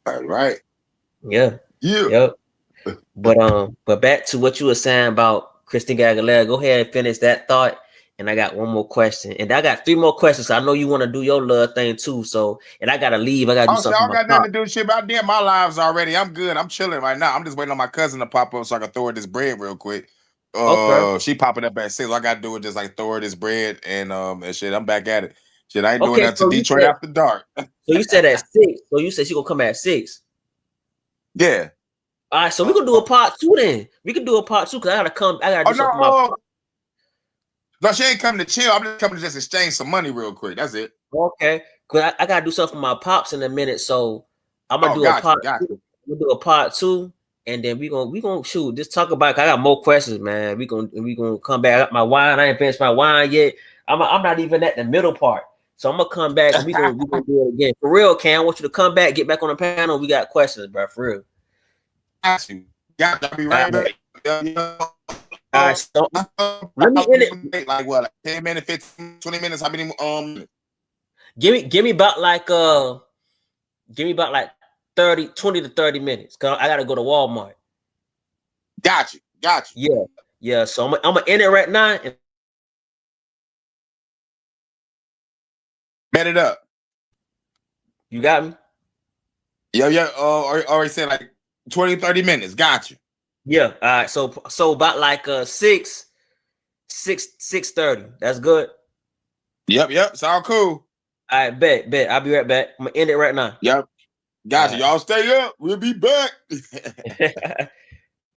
S15: All right.
S3: Yeah. Yep. But back to what you were saying about Christina Aguilera. Go ahead and finish that thought. And I got one more question, and I got 3 more questions. So I know you want to do your little thing too. So, and I gotta leave. I gotta do something.
S15: I don't got nothing to do shit. But I did my lives already. I'm good. I'm chilling right now. I'm just waiting on my cousin to pop up so I can throw her this bread real quick. She popping up at 6. All I gotta do is just like throw her this bread and shit. I'm back at it. Shit, I ain't doing that to Detroit after dark.
S3: So you said at 6. So you said she gonna come at 6.
S15: Yeah.
S3: All right. So we can do a part 2 then. We can do a part 2 because I gotta come. I gotta do something.
S15: No, she ain't coming to chill. I'm just coming to just exchange some money real quick. That's it.
S3: Okay. Because I gotta do something for my pops in a minute. So I'm gonna do a part 2. We'll do a part 2, and then we gonna shoot. Just talk about. I got more questions, man. We gonna come back. I got my wine. I ain't finished my wine yet. I'm not even at the middle part. So I'm gonna come back and we gonna do it again. For real, Cam. I want you to come back, get back on the panel. We got questions, bro. For real.
S15: Got you. Got to be right back.
S3: All right, so let me end it.
S15: Like what? Like 10 minutes, 15, 20 minutes. How many?
S3: Give me about like 30, 20 to 30 minutes. Cause I gotta go to Walmart.
S15: Got you.
S3: Yeah. So I'm gonna end it right now. And
S15: bet it up.
S3: You got me?
S15: Yeah. Already said like 20, 30 minutes. Got you.
S3: Yeah. All right. So about like 6:30. That's good.
S15: Yep. Sound cool.
S3: All right, bet. I'll be right back. I'm gonna end it right now.
S15: Yep. Got you. Y'all stay up. We'll be back.